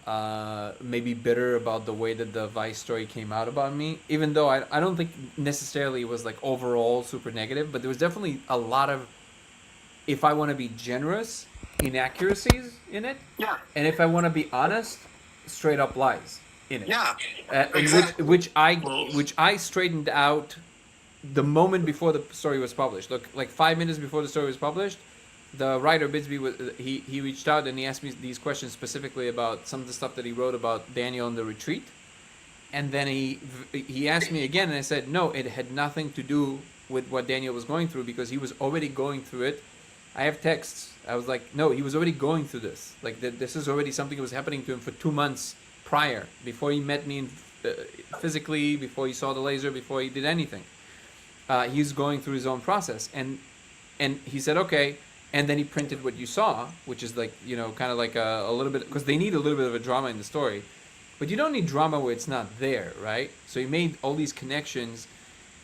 maybe bitter about the way that the Vice story came out about me, even though I don't think necessarily it was overall super negative, but there was definitely a lot of, if I want to be generous, inaccuracies in it. Yeah. And if I want to be honest, straight up lies in it. Yeah. And Exactly. which I straightened out the moment before the story was published. Look, like 5 minutes before the story was published, the writer Bidsby he reached out and he asked me these questions specifically about some of the stuff that he wrote about Daniel and the retreat. And then he asked me again, and I said no, it had nothing to do with what Daniel was going through, because he was already going through it. I have texts. I was like, no, he was already going through this. Like this is already something that was happening to him for 2 months prior, before he met me physically, before he saw the laser, before he did anything. He's going through his own process, and he said okay, and then he printed what you saw, which is like, you know, kind of like a little bit, because they need a little bit of a drama in the story, but you don't need drama where it's not there, right? So he made all these connections,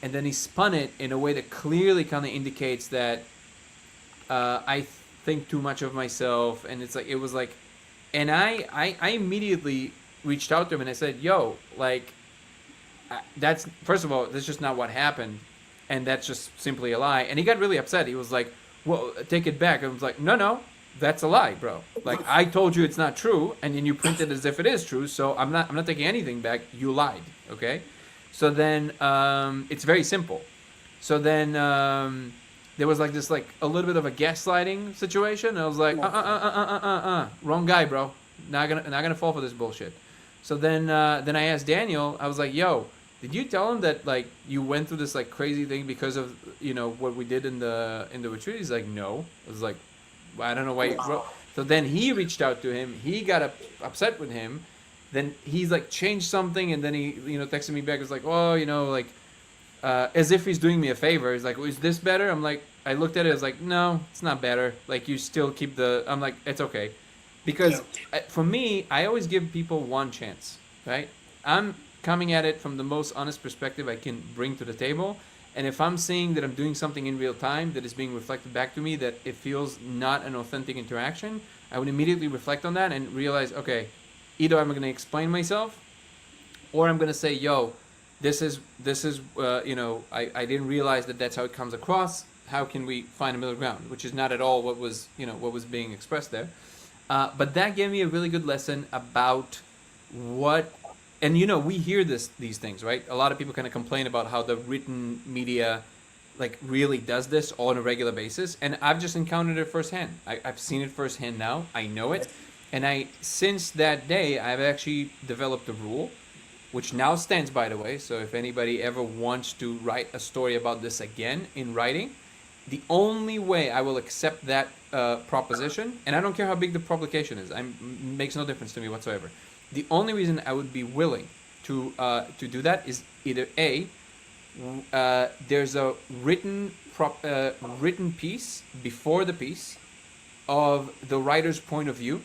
and then he spun it in a way that clearly kind of indicates that I think too much of myself, and it's like, it was like, and I immediately reached out to him and I said, yo, like, that's, first of all, that's just not what happened, and that's just simply a lie. And he got really upset. He was like, well, take it back. I was like, no, that's a lie, bro. Like, I told you it's not true, and then you print it as if it is true, so I'm not taking anything back. You lied, okay? So then it's very simple. So then there was like this, like a little bit of a gaslighting situation. I was like, wrong guy, bro. Not gonna fall for this bullshit. So then I asked Daniel. I was like, yo, did you tell him that like you went through this like crazy thing because of, you know, what we did in the retreat? He's like, no. I was like, I don't know why. So then he reached out to him. He got upset with him. Then he's like changed something, and then he, you know, texted me back. It's like, oh, you know, like as if he's doing me a favor. He's like, is this better? I'm like, I looked at it. I was like, no, it's not better. Like, you still keep the. I'm like, it's okay, because for me, I always give people one chance, right? I'm coming at it from the most honest perspective I can bring to the table. And if I'm seeing that I'm doing something in real time that is being reflected back to me, that it feels not an authentic interaction, I would immediately reflect on that and realize, okay, either I'm going to explain myself, or I'm going to say, yo, this is you know, I didn't realize that that's how it comes across. How can we find a middle ground? Which is not at all what was, you know, what was being expressed there. But that gave me a really good lesson about what. And, you know, we hear these things, right? A lot of people kind of complain about how the written media, like, really does this on a regular basis. And I've just encountered it firsthand. I've seen it firsthand now. I know it. And since that day, I've actually developed a rule, which now stands, by the way. So if anybody ever wants to write a story about this again in writing, the only way I will accept that proposition, and I don't care how big the publication is, makes no difference to me whatsoever. The only reason I would be willing to do that is either A, there's a written piece before the piece of the writer's point of view,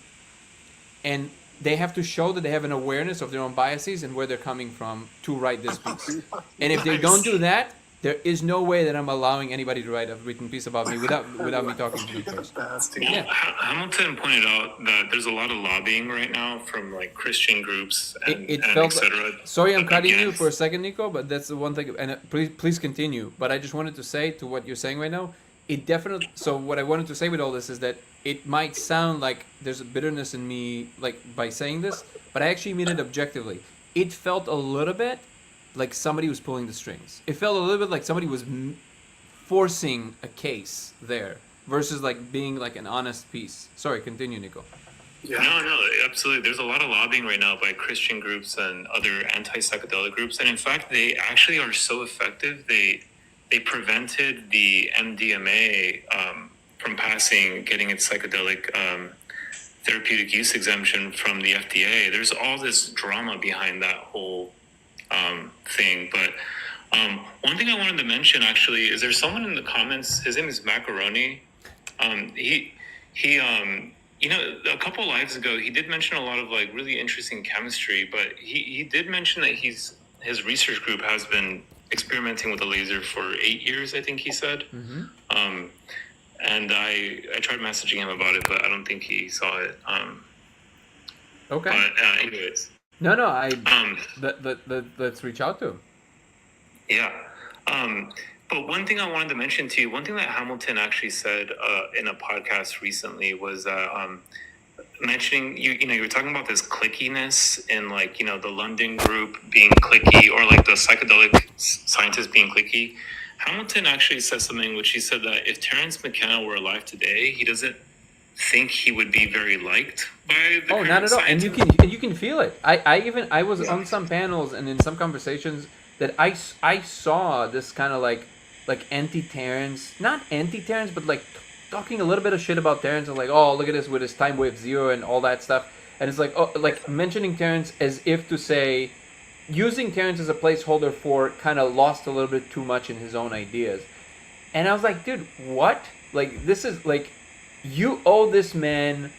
and they have to show that they have an awareness of their own biases and where they're coming from to write this piece. And if they don't do that, there is no way that I'm allowing anybody to write a written piece about me without me talking to them first. Yeah. Hamilton pointed out that there's a lot of lobbying right now from like Christian groups and felt etc. Sorry, I'm cutting you for a second, Nico, but that's the one thing. And please continue. But I just wanted to say to what you're saying right now, it definitely. So what I wanted to say with all this is that it might sound like there's a bitterness in me, like by saying this, but I actually mean it objectively. It felt a little bit like somebody was pulling the strings. It felt a little bit like somebody was forcing a case there versus like being like an honest piece. Sorry, continue, Nico. Yeah. No, absolutely. There's a lot of lobbying right now by Christian groups and other anti-psychedelic groups, and in fact, they actually are so effective. They prevented the MDMA from getting its psychedelic therapeutic use exemption from the FDA. There's all this drama behind that whole thing, but one thing I wanted to mention actually is there's someone in the comments. His name is Macaroni. He you know, a couple lives ago he did mention a lot of like really interesting chemistry, but he did mention that his research group has been experimenting with a laser for 8 years, I think he said. Mm-hmm. And I tried messaging him about it, but I don't think he saw it. Okay. But anyways. No. Let's reach out to him. Yeah. But one thing I wanted to mention to you, one thing that Hamilton actually said in a podcast recently was mentioning you were talking about this clickiness in like the London group being clicky or like the psychedelic scientists being clicky. Hamilton actually said something which he said that if Terence McKenna were alive today, he doesn't think he would be very liked by the Oh, not at all. And you can feel it. I was on some panels and in some conversations that I saw this kind of like anti-Terence, not anti-Terence, but like talking a little bit of shit about Terence and like, oh, look at this with his time wave zero and all that stuff. And it's like, oh, like mentioning Terence as if to say, using Terence as a placeholder for kind of lost a little bit too much in his own ideas. And I was like, dude, what? Like, this is like, you owe this man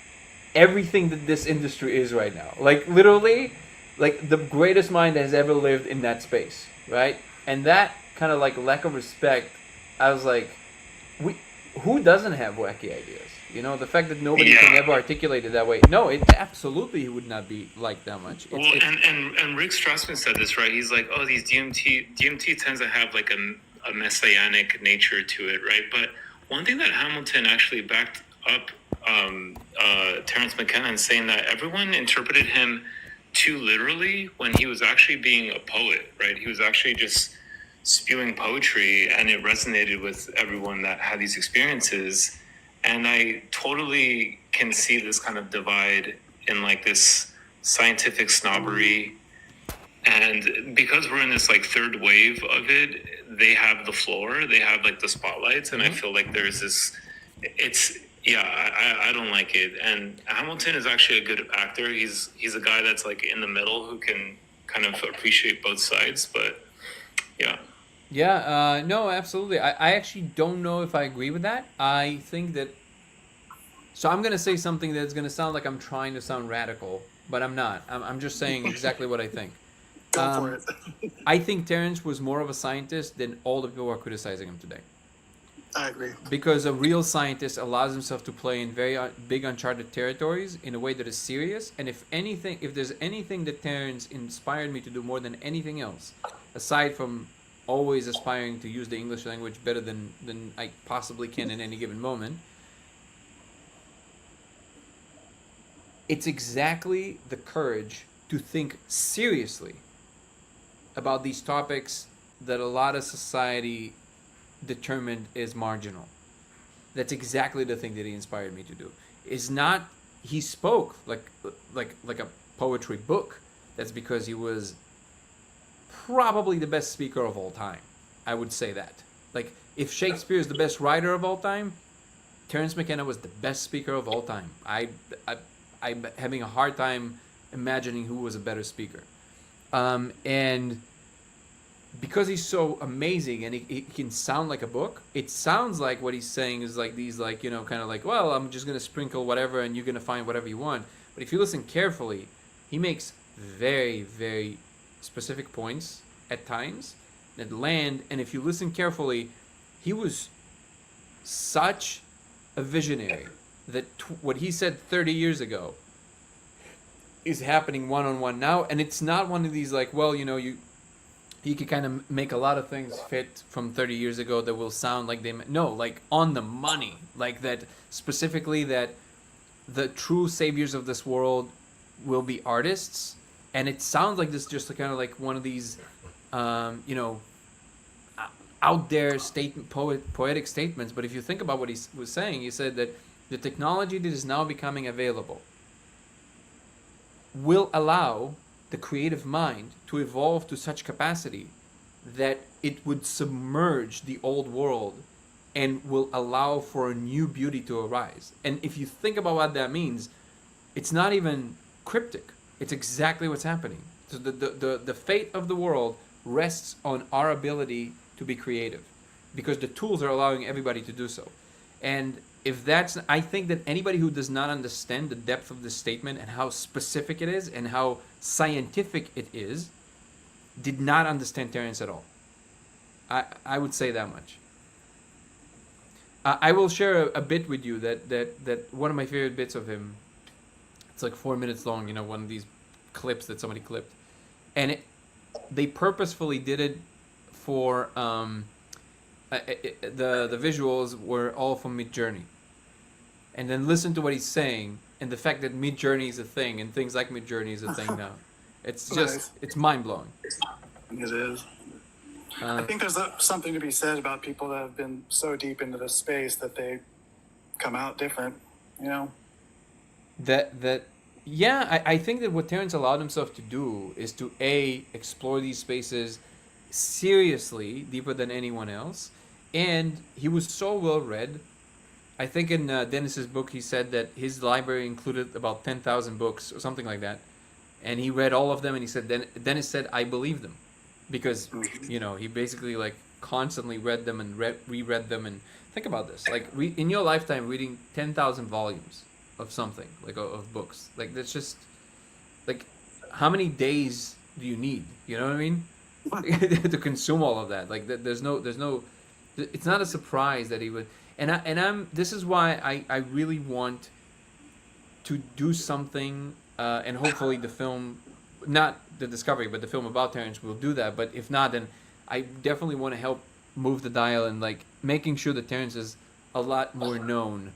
everything that this industry is right now. Like, literally, like the greatest mind that has ever lived in that space, right? And that kind of like lack of respect, I was like, who doesn't have wacky ideas? The fact that nobody can ever articulate it that way. No, it absolutely would not be like that much. And Rick Strassman said this, right? He's like, oh, these DMT tends to have like a messianic nature to it, right? But one thing that Hamilton actually backed up Terence McKenna in saying that everyone interpreted him too literally when he was actually being a poet, right? He was actually just spewing poetry, and it resonated with everyone that had these experiences. And I totally can see this kind of divide in like this scientific snobbery. And because we're in this like third wave of it, they have the floor, they have like the spotlights. And I feel like there's this, I don't like it. And Hamilton is actually a good actor. He's a guy that's like in the middle who can kind of appreciate both sides, but yeah. Yeah, no, absolutely. I actually don't know if I agree with that. I think that... So I'm going to say something that's going to sound like I'm trying to sound radical, but I'm not. I'm just saying exactly what I think. Go for it. I think Terence was more of a scientist than all the people who are criticizing him today. I agree. Because a real scientist allows himself to play in very big uncharted territories in a way that is serious. And if there's anything that Terence inspired me to do more than anything else, aside from always aspiring to use the English language better than I possibly can in any given moment, it's exactly the courage to think seriously about these topics that a lot of society determined is marginal. That's exactly the thing that he inspired me to do. Is not he spoke like a poetry book. That's because he was probably the best speaker of all time. I would say that. Like, if Shakespeare is the best writer of all time, Terence McKenna was the best speaker of all time. I'm having a hard time imagining who was a better speaker. And because he's so amazing and he can sound like a book, it sounds like what he's saying is like these, like, kind of like, well, I'm just going to sprinkle whatever and you're going to find whatever you want. But if you listen carefully, he makes very, very specific points at times that land. And if you listen carefully, he was such a visionary that what he said 30 years ago is happening one-on-one now. And it's not one of these like, well, you can kind of make a lot of things fit from 30 years ago that will sound like they... No, like on the money. Like that, specifically that the true saviors of this world will be artists. And it sounds like this just kind of like one of these, out there poetic statements. But if you think about what he was saying, he said that the technology that is now becoming available will allow the creative mind to evolve to such capacity that it would submerge the old world and will allow for a new beauty to arise. And if you think about what that means, it's not even cryptic. It's exactly what's happening. So the fate of the world rests on our ability to be creative, because the tools are allowing everybody to do so. And if that's... I think that anybody who does not understand the depth of this statement and how specific it is and how scientific it is, did not understand Terence at all. I would say that much. I will share a bit with you that one of my favorite bits of him. It's like 4 minutes long, one of these clips that somebody clipped, and they purposefully did it for the visuals were all from Midjourney, and then listen to what he's saying, and the fact that Midjourney is a thing and things like Midjourney is a thing now. It's just Nice. it's mind blowing. It is. I think there's something to be said about people that have been so deep into this space that they come out different, you know? I think that what Terence allowed himself to do is to explore these spaces seriously, deeper than anyone else, and he was so well read. I think in Dennis's book he said that his library included about 10,000 books or something like that, and he read all of them, and he said Dennis said I believe them, because he basically like constantly read them and reread them. And think about this, like in your lifetime reading 10,000 volumes of something, like of books, like that's just like how many days do you need, you know what I mean, to consume all of that. Like there's no it's not a surprise that he would. And this is why I really want to do something, and hopefully the film, not the Discovery, but the film about Terence will do that. But if not, then I definitely want to help move the dial and like making sure that Terence is a lot more known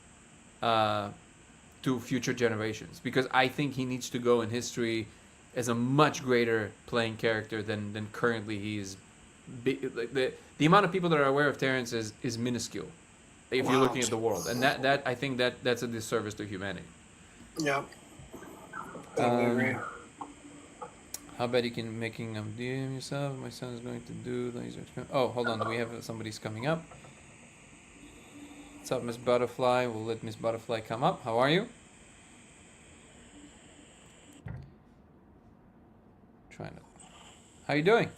to future generations, because I think he needs to go in history as a much greater playing character than currently he is. Like the amount of people that are aware of Terence is minuscule if you're looking at the world, and that I think that's a disservice to humanity. Yeah. Totally agree. How about you can making DM yourself? My son is going to do laser experiment. Oh, hold on. We have somebody's coming up. What's up, Miss Butterfly? We'll let Miss Butterfly come up. How are you? How you doing?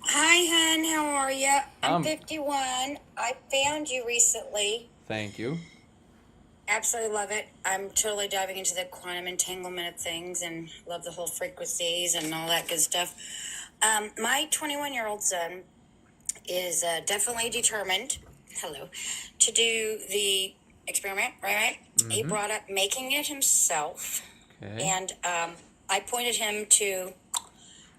Hi, hon. How are you? I'm 51. I found you recently. Thank you. Absolutely love it. I'm totally diving into the quantum entanglement of things and love the whole frequencies and all that good stuff. My 21-year-old son is definitely determined, to do the experiment, right? Mm-hmm. He brought up making it himself. Okay. And I pointed him to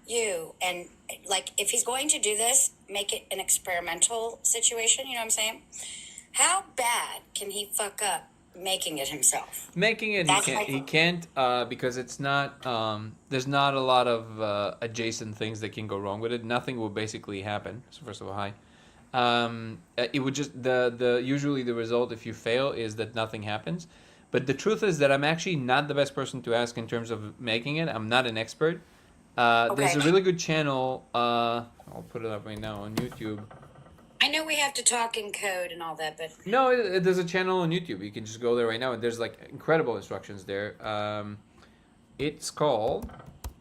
you. And, like, if he's going to do this, make it an experimental situation, you know what I'm saying? How bad can he fuck up making it himself? Making it, he can't because it's not, there's not a lot of adjacent things that can go wrong with it. Nothing will basically happen. So first of all, hi. It would just, usually the result if you fail is that nothing happens. But the truth is that I'm actually not the best person to ask in terms of making it. I'm not an expert. Okay. There's a really good channel, I'll put it up right now on YouTube. I know we have to talk in code and all that, but... No, there's a channel on YouTube. You can just go there right now, and there's, like, incredible instructions there. It's called...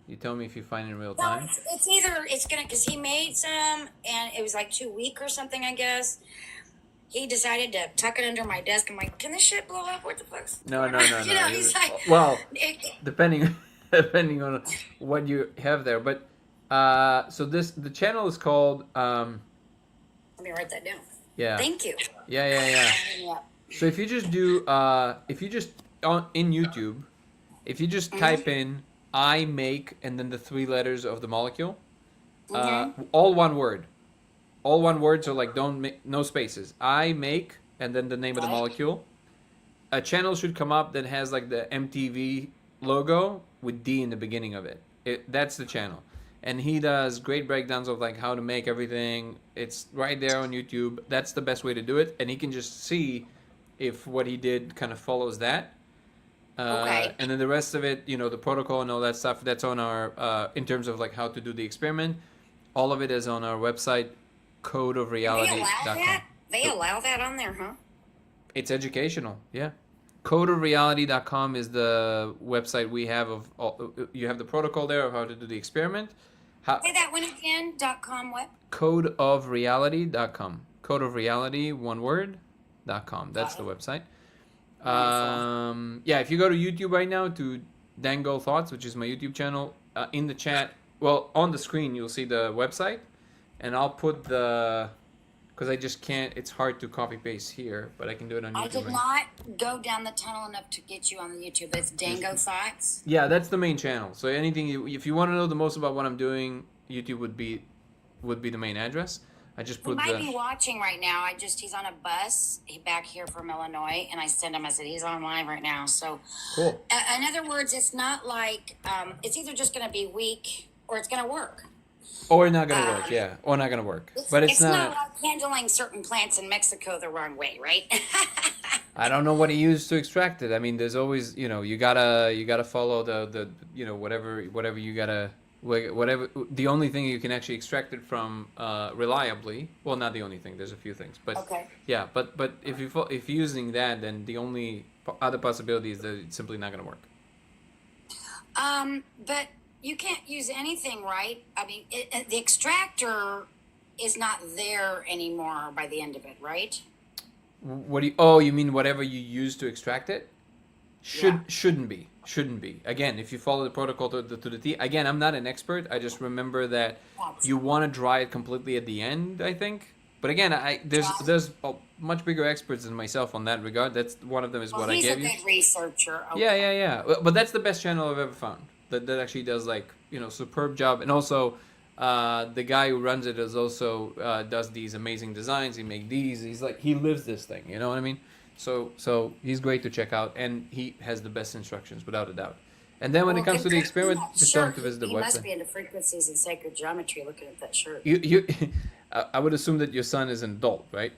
You tell me if you find it in real time. No, it's gonna... Because he made some, and it was, like, too weak or something, I guess. He decided to tuck it under my desk. I'm like, can this shit blow up? What the fuck's... No. You know, he's like... Well, depending on what you have there. But, so the channel is called... Let me write that down. Yeah. Thank you. Yeah. So if you just do, in YouTube, if you just type in I make and then the 3 letters of the molecule, all one word. All one word, so like don't make, no spaces. I make and then the name of the molecule. A channel should come up that has like the MTV logo with D in the beginning of it. That's the channel. And he does great breakdowns of like how to make everything. It's right there on YouTube. That's the best way to do it. And he can just see if what he did kind of follows that. Okay. And then the rest of it, the protocol and all that stuff, that's on our, in terms of like how to do the experiment. All of it is on our website, codeofreality.com. They allow that on there, huh? It's educational, yeah. Codeofreality.com is the website we have you have the protocol there of how to do the experiment. Say that one again, .com what? Codeofreality.com. Codeofreality, one word, .com. That's the website. Yeah, if you go to YouTube right now to Dango Thoughts, which is my YouTube channel, in the chat, well, on the screen, you'll see the website. And I'll put because I just can't, it's hard to copy paste here, but I can do it on YouTube. I did not go down the tunnel enough to get you on the YouTube. It's Dango Thoughts. Yeah, that's the main channel. So anything, if you want to know the most about what I'm doing, YouTube would be the main address. I just He put might the. be watching right now. He's on a bus back here from Illinois, and I sent him. I said he's on live right now. So, Cool. in other words, it's not like it's either just going to be weak or it's going to work. Or not gonna work, yeah. Or not gonna work. But it's not not. like handling certain plants in Mexico the wrong way, right? I don't know what he used to extract it. I mean, there's always, you gotta follow the whatever you gotta whatever the only thing you can actually extract it from reliably. Well, not the only thing. There's a few things, but Okay. yeah. But if you're using that, then the only other possibility is that it's simply not gonna work. But you can't use anything, right? I mean, the extractor is not there anymore by the end of it, right? What do you? Oh, you mean whatever you use to extract it? Yeah. Shouldn't be. Again, if you follow the protocol to the T. Again, I'm not an expert. I just remember that you want to dry it completely at the end, I think. But again, there's much bigger experts than myself on that regard. That's one of them is Well, what I he's gave a you. good researcher. Okay. Yeah. But that's the best channel I've ever found. That actually does superb job. And also, the guy who runs it is also does these amazing designs. He make these. He lives this thing. You know what I mean? So he's great to check out, and he has the best instructions without a doubt. And then when it comes to the experiment, just tell him to visit the He website. must be into frequencies and sacred geometry looking at that shirt. You I would assume that your son is an adult, right?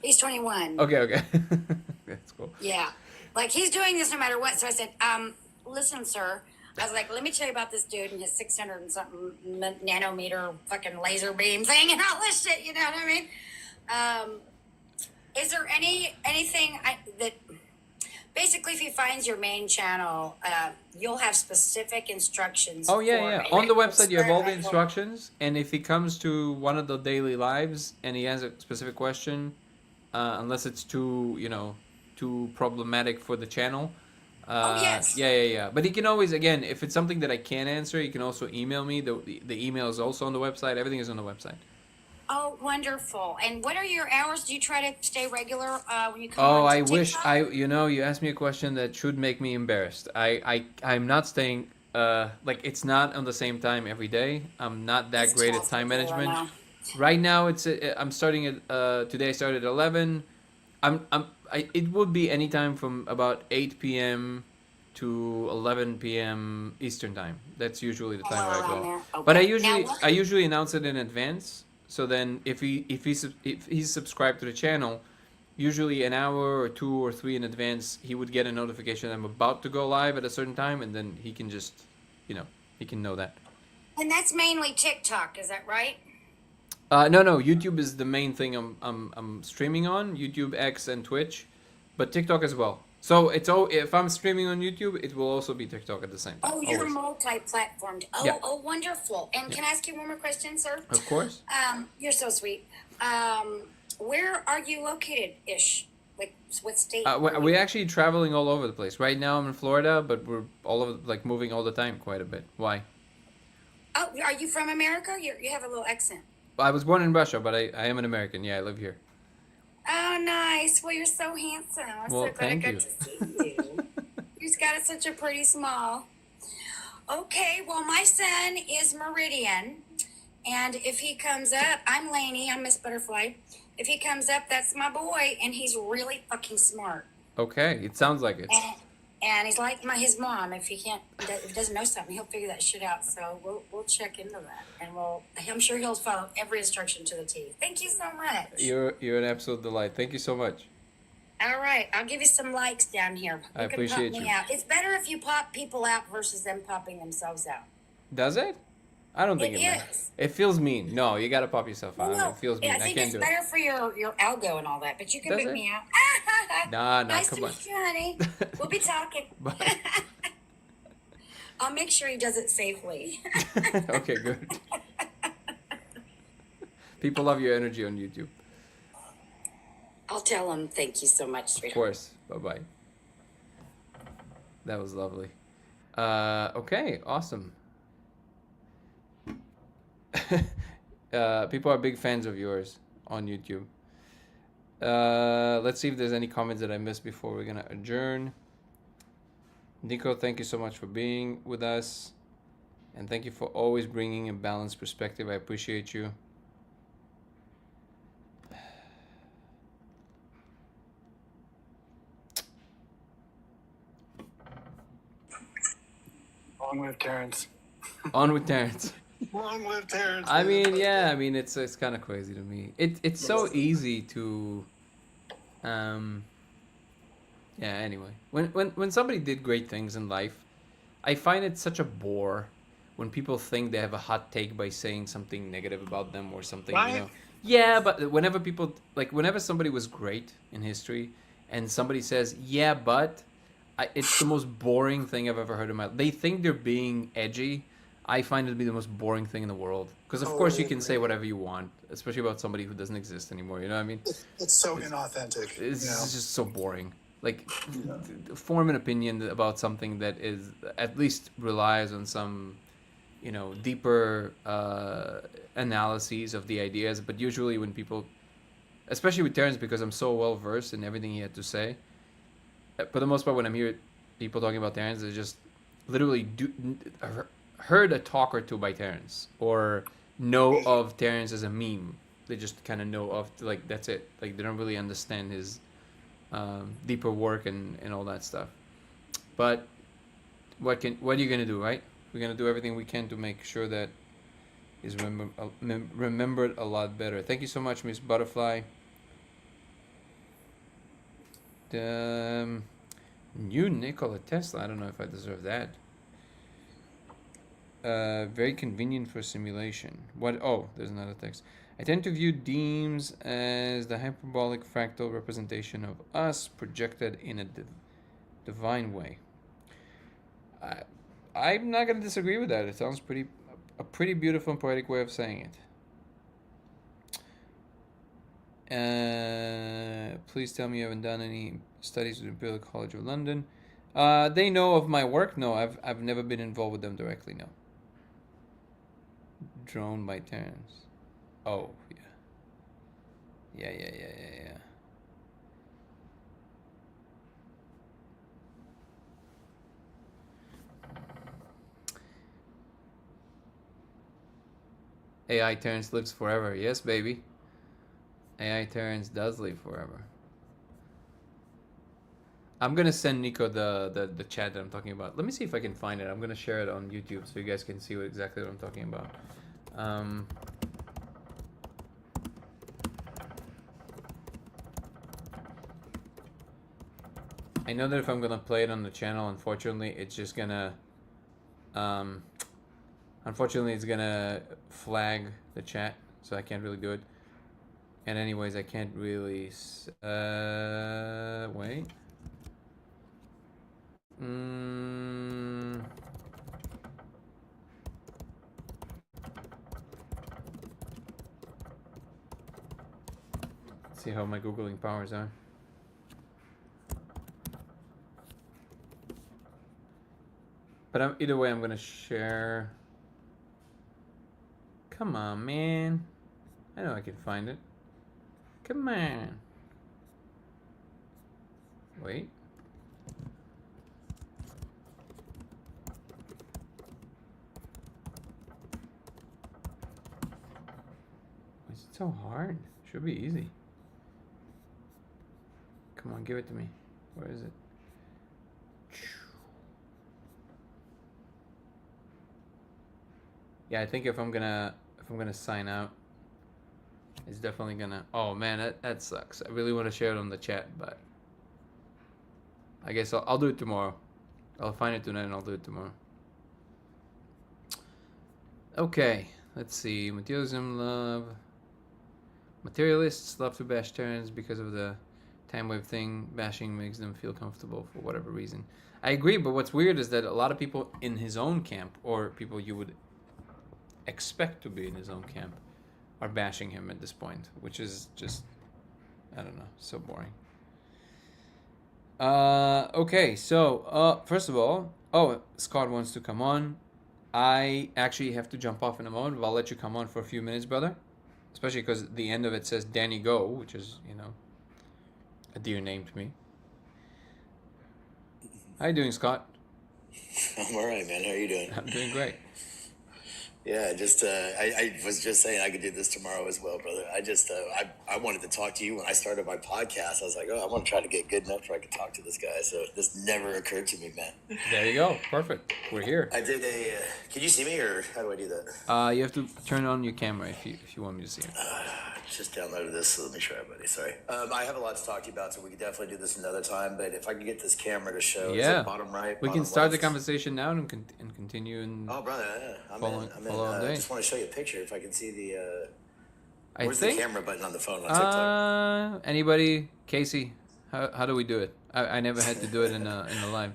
He's 21. Okay. That's cool. Yeah. Like, he's doing this no matter what. So I said, listen, sir. I was like, let me tell you about this dude and his 600 and something nanometer fucking laser beam thing and all this shit, you know what I mean? Is there anything that... Basically, if he finds your main channel, you'll have specific instructions. Oh yeah. On the website, you have all the experimental- instructions, and if he comes to one of the daily lives and he has a specific question, unless it's too problematic for the channel. Yes. Yeah. But he can always, again, if it's something that I can't answer, he can also email me. The email is also on the website. Everything is on the website. Oh, wonderful. And what are your hours? Do you try to stay regular when you come Oh, on I to wish TikTok? you asked me a question that should make me embarrassed. I'm not staying, it's not on the same time every day. I'm not that It's great at tough time to do, I management. know. Right now, I'm starting at, today I started at 11. It would be anytime from about 8 p.m. to 11 p.m. Eastern time. That's usually the time where I Around go. there. But Okay. Now, I usually announce it in advance. So then, if he's subscribed to the channel, usually an hour or 2 or 3 in advance, he would get a notification that I'm about to go live at a certain time, and then he can just, he can know that. and that's mainly TikTok, is that right? No. YouTube is the main thing I'm streaming on. YouTube, X, and Twitch, but TikTok as well. So if I'm streaming on YouTube, it will also be TikTok at the same time. Oh, you're always. multi-platformed. Oh, Yeah. oh, wonderful. And can I ask you one more question, sir? Of course. You're so sweet. Where are you located-ish? Like, what state? We're actually traveling all over the place. Right now I'm in Florida, but we're all over, moving all the time quite a bit. Why? Oh, are you from America? You have a little accent. I was born in Russia, but I am an American. Yeah, I live here. Oh, nice. Well, you're so handsome. I'm Well, so glad thank I you. got to see you. You've got such a pretty smile. Okay, well, my son is Meridian, and if he comes up, I'm Lainey, I'm Miss Butterfly. If he comes up, that's my boy, and he's really fucking smart. Okay, it sounds like it. And he's like his mom. If he doesn't know something, he'll figure that shit out. So we'll check into that, and I'm sure he'll follow every instruction to the T. Thank you so much. You're an absolute delight. Thank you so much. All right, I'll give you some likes down here. I appreciate pop me you. out. It's better if you pop people out versus them popping themselves out. Does it? I don't think It it matters. is. It feels mean. No, you gotta pop yourself out. No, It feels mean. I I think can't it's do it. better for your algo and all that, but you can Does boot it? me out. Nah, Nice come to on. meet you, honey. We'll be talking. Bye. I'll make sure he does it safely. Okay, good. People love your energy on YouTube. I'll tell him thank you so much, Of sweetheart. course. Bye-bye. That was lovely. Okay, awesome. People are big fans of yours on YouTube. Let's see if there's any comments that I missed before we're gonna adjourn. Nico, thank you so much for being with us, and thank you for always bringing a balanced perspective. I appreciate you. Long live Terence. On with Terence. Long live Terence. I man. mean, yeah, I mean, it's kind of crazy to me. It's so easy to, um, yeah. Anyway, when somebody did great things in life, I find it such a bore when people think they have a hot take by saying something negative about them or something, you Right? know. Yeah, but whenever people like whenever somebody was great in history and somebody says, "Yeah, but," it's the most boring thing I've ever heard in my life. They think they're being edgy. I find it to be the most boring thing in the world. Because of course you Totally can say agree. whatever you want, especially about somebody who doesn't exist anymore. You know what I mean? It's so inauthentic. It's You know? just so boring. Like, form an opinion about something that is at least relies on some, you know, deeper analyses of the ideas. But usually when people, especially with Terence, because I'm so well versed in everything he had to say, for the most part, when I'm hearing people talking about Terence, they just literally heard a talk or two by Terence or know of Terence as a meme. They just kind of know of, like, that's it. Like, they don't really understand his deeper work and all that stuff. But what are you gonna do, right? We're gonna do everything we can to make sure that is remembered a lot better. Thank you so much, Miss Butterfly. New Nikola Tesla. I don't know if I deserve that. Very convenient for simulation. What? Oh, there's another text. I tend to view Deems as the hyperbolic fractal representation of us projected in a divine way. I'm not gonna disagree with that. It sounds a pretty beautiful and poetic way of saying it. Please tell me you haven't done any studies with Imperial College of London. They know of my work. No, I've never been involved with them directly. No. Drone by Terence. Oh yeah. Yeah. AI Terence lives forever. Yes, baby. AI Terence does live forever. I'm gonna send Nico the chat that I'm talking about. Let me see if I can find it. I'm gonna share it on YouTube so you guys can see exactly what I'm talking about. I know that if I'm gonna play it on the channel, unfortunately, it's just gonna, unfortunately, it's gonna flag the chat, so I can't really do it. And anyways, I can't really, wait. Let's see how my Googling powers are. But either way, I'm gonna share. Come on, man. I know I can find it. Come on. Wait. Is it so hard? Should be easy. Come on, give it to me. Where is it? Yeah, I think if I'm gonna sign out, it's definitely gonna. Oh man, that sucks. I really want to share it on the chat, but I guess I'll do it tomorrow. I'll find it tonight and I'll do it tomorrow. Okay, let's see. Materialists love to bash Terence because of the time wave thing. Bashing makes them feel comfortable for whatever reason. I agree, but what's weird is that a lot of people in his own camp, or people you would expect to be in his own camp, are bashing him at this point, which is just, I don't know, so boring. Okay, so first of all, Scott wants to come on. I actually have to jump off in a moment, but I'll let you come on for a few minutes, brother. Especially because the end of it says Danny Go, which is, you know, a dear name to me. How you doing, Scott? I'm all right, man. How are you doing? I'm doing great. Yeah, just I was just saying I could do this tomorrow as well, brother. I wanted to talk to you when I started my podcast. I was like, oh, I want to try to get good enough where I could talk to this guy. So this never occurred to me, man. There you go. Perfect. We're here. I did a. Can you see me, or how do I do that? You have to turn on your camera if you want me to see it. Just downloaded this, so let me try, buddy. Sorry. I have a lot to talk to you about, so we could definitely do this another time. But if I could get this camera to show, is Yeah. it bottom right? We bottom can start the left? conversation now and continue. And Oh, brother, yeah. I'm Follow- in. follow all I day. just want to show you a picture if I can see the. I Where's think the camera button on the phone on TikTok? anybody, Casey, how do we do it? I never had to do it in the live.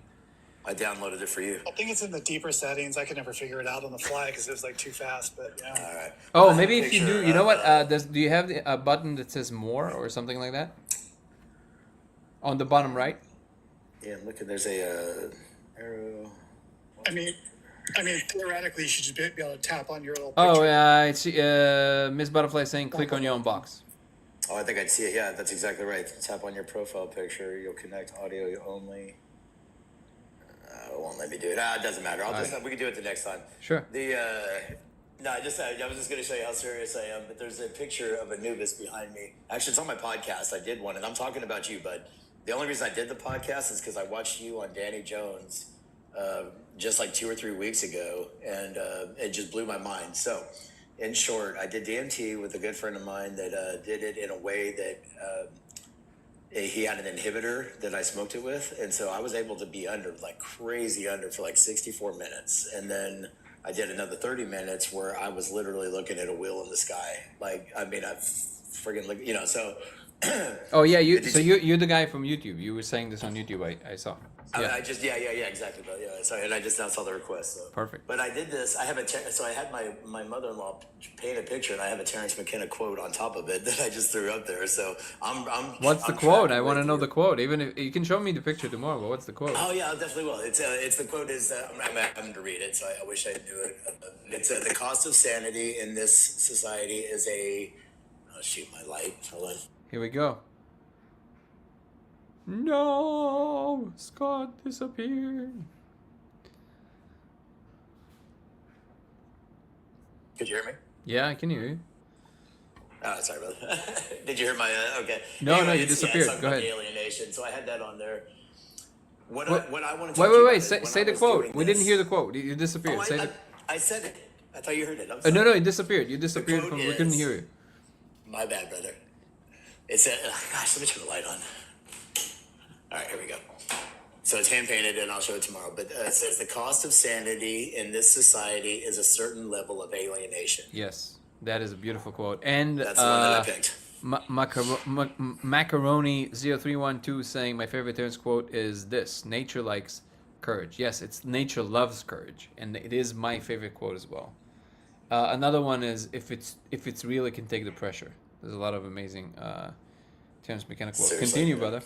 I downloaded it for you. I think it's in the deeper settings. I could never figure it out on the fly because it was like too fast. But yeah. All right. Oh, I have maybe a if you picture do, you know of, what? Do you have a button that says more or something like that? On the bottom right? Yeah, look at there's a arrow. I mean, theoretically, you should just be able to tap on your little Oh, picture. it's Miss Butterfly saying click on your own box. Oh, I think I'd see it. Yeah, that's exactly right. Tap on your profile picture. You'll connect audio only. It won't let me do it. It doesn't matter. We can do it the next time. Sure. No, I was just going to show you how serious I am. But there's a picture of Anubis behind me. Actually, it's on my podcast. I did one, and I'm talking about you, bud. The only reason I did the podcast is because I watched you on Danny Jones just like 2 or 3 weeks ago, and it just blew my mind. So, in short, I did DMT with a good friend of mine that did it in a way that he had an inhibitor that I smoked it with, and so I was able to be under, like crazy under, for like 64 minutes, and then I did another 30 minutes where I was literally looking at a wheel in the sky. Like, I mean, I friggin' look, so. Oh yeah, you're the guy from YouTube. You were saying this on YouTube. I saw. Yeah. Yeah, exactly. But yeah, sorry, and I just now saw the request. So. Perfect. But I did this. I had my mother-in-law paint a picture, and I have a Terence McKenna quote on top of it that I just threw up there. So I'm. What's the I'm quote? tracking I want to with know you. the quote. Even if you can show me the picture tomorrow, but what's the quote? Oh yeah, I definitely will. It's the quote is I'm having to read it, so I wish I knew it. It's the cost of sanity in this society is a. Oh shoot, my light. Hold on. Here we go. No, Scott disappeared. Could you hear me? Yeah, I can hear you. Oh, sorry, brother. Did you hear my? Okay. No, Anyway, you it's disappeared. talking Go about ahead. Alienation. So I had that on there. What What- I want to talk to Wait. you about is Say when say I the was quote. doing We didn't this- hear the quote. You disappeared. Oh, Say the. I said it. I thought you heard it. I'm No, sorry. it disappeared. You disappeared quote from. We couldn't is- hear you. My bad, brother. It said, gosh, let me turn the light on. All right, here we go. So it's hand painted, and I'll show it tomorrow. But it says the cost of sanity in this society is a certain level of alienation. Yes, that is a beautiful quote. And That's the one that I picked. Macaroni 0312 saying my favorite Terence quote is this: "Nature likes courage." Yes, it's nature loves courage, and it is my favorite quote as well. Another one is if it's real, it can take the pressure. There's a lot of amazing Terence McKenna quotes. Seriously, Continue, yeah. brother.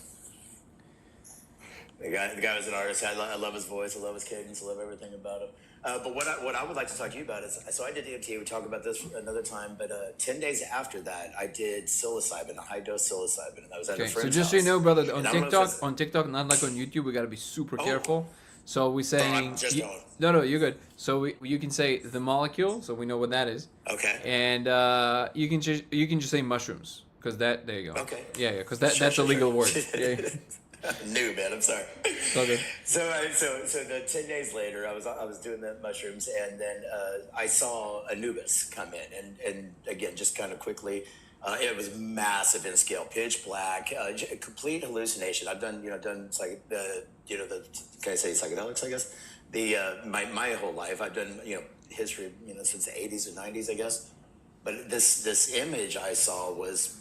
The guy was an artist. I love his voice. I love his cadence. I love everything about him. But what I would like to talk to you about is, so I did DMT. We talk about this another time. But 10 days after that, I did psilocybin, a high dose psilocybin, and I was at a Okay, so friend's just so you house. know, brother, on And I don't know if it's- TikTok, not like on YouTube, we gotta be super Oh. careful. So we saying I'm just going. no, you're good. So you can say the molecule, so we know what that is, Okay. and you can just say mushrooms, because there you go. Okay. Yeah, because Sure, that's a sure, legal sure. word. Yeah. New man, I'm sorry. Okay. So the 10 days later, I was doing the mushrooms, and then I saw Anubis come in, and again, just kind of quickly, it was massive in scale, pitch black, complete hallucination. I've done can I say psychedelics? I guess my whole life I've done history since the 80s and 90s, I guess. But this image I saw was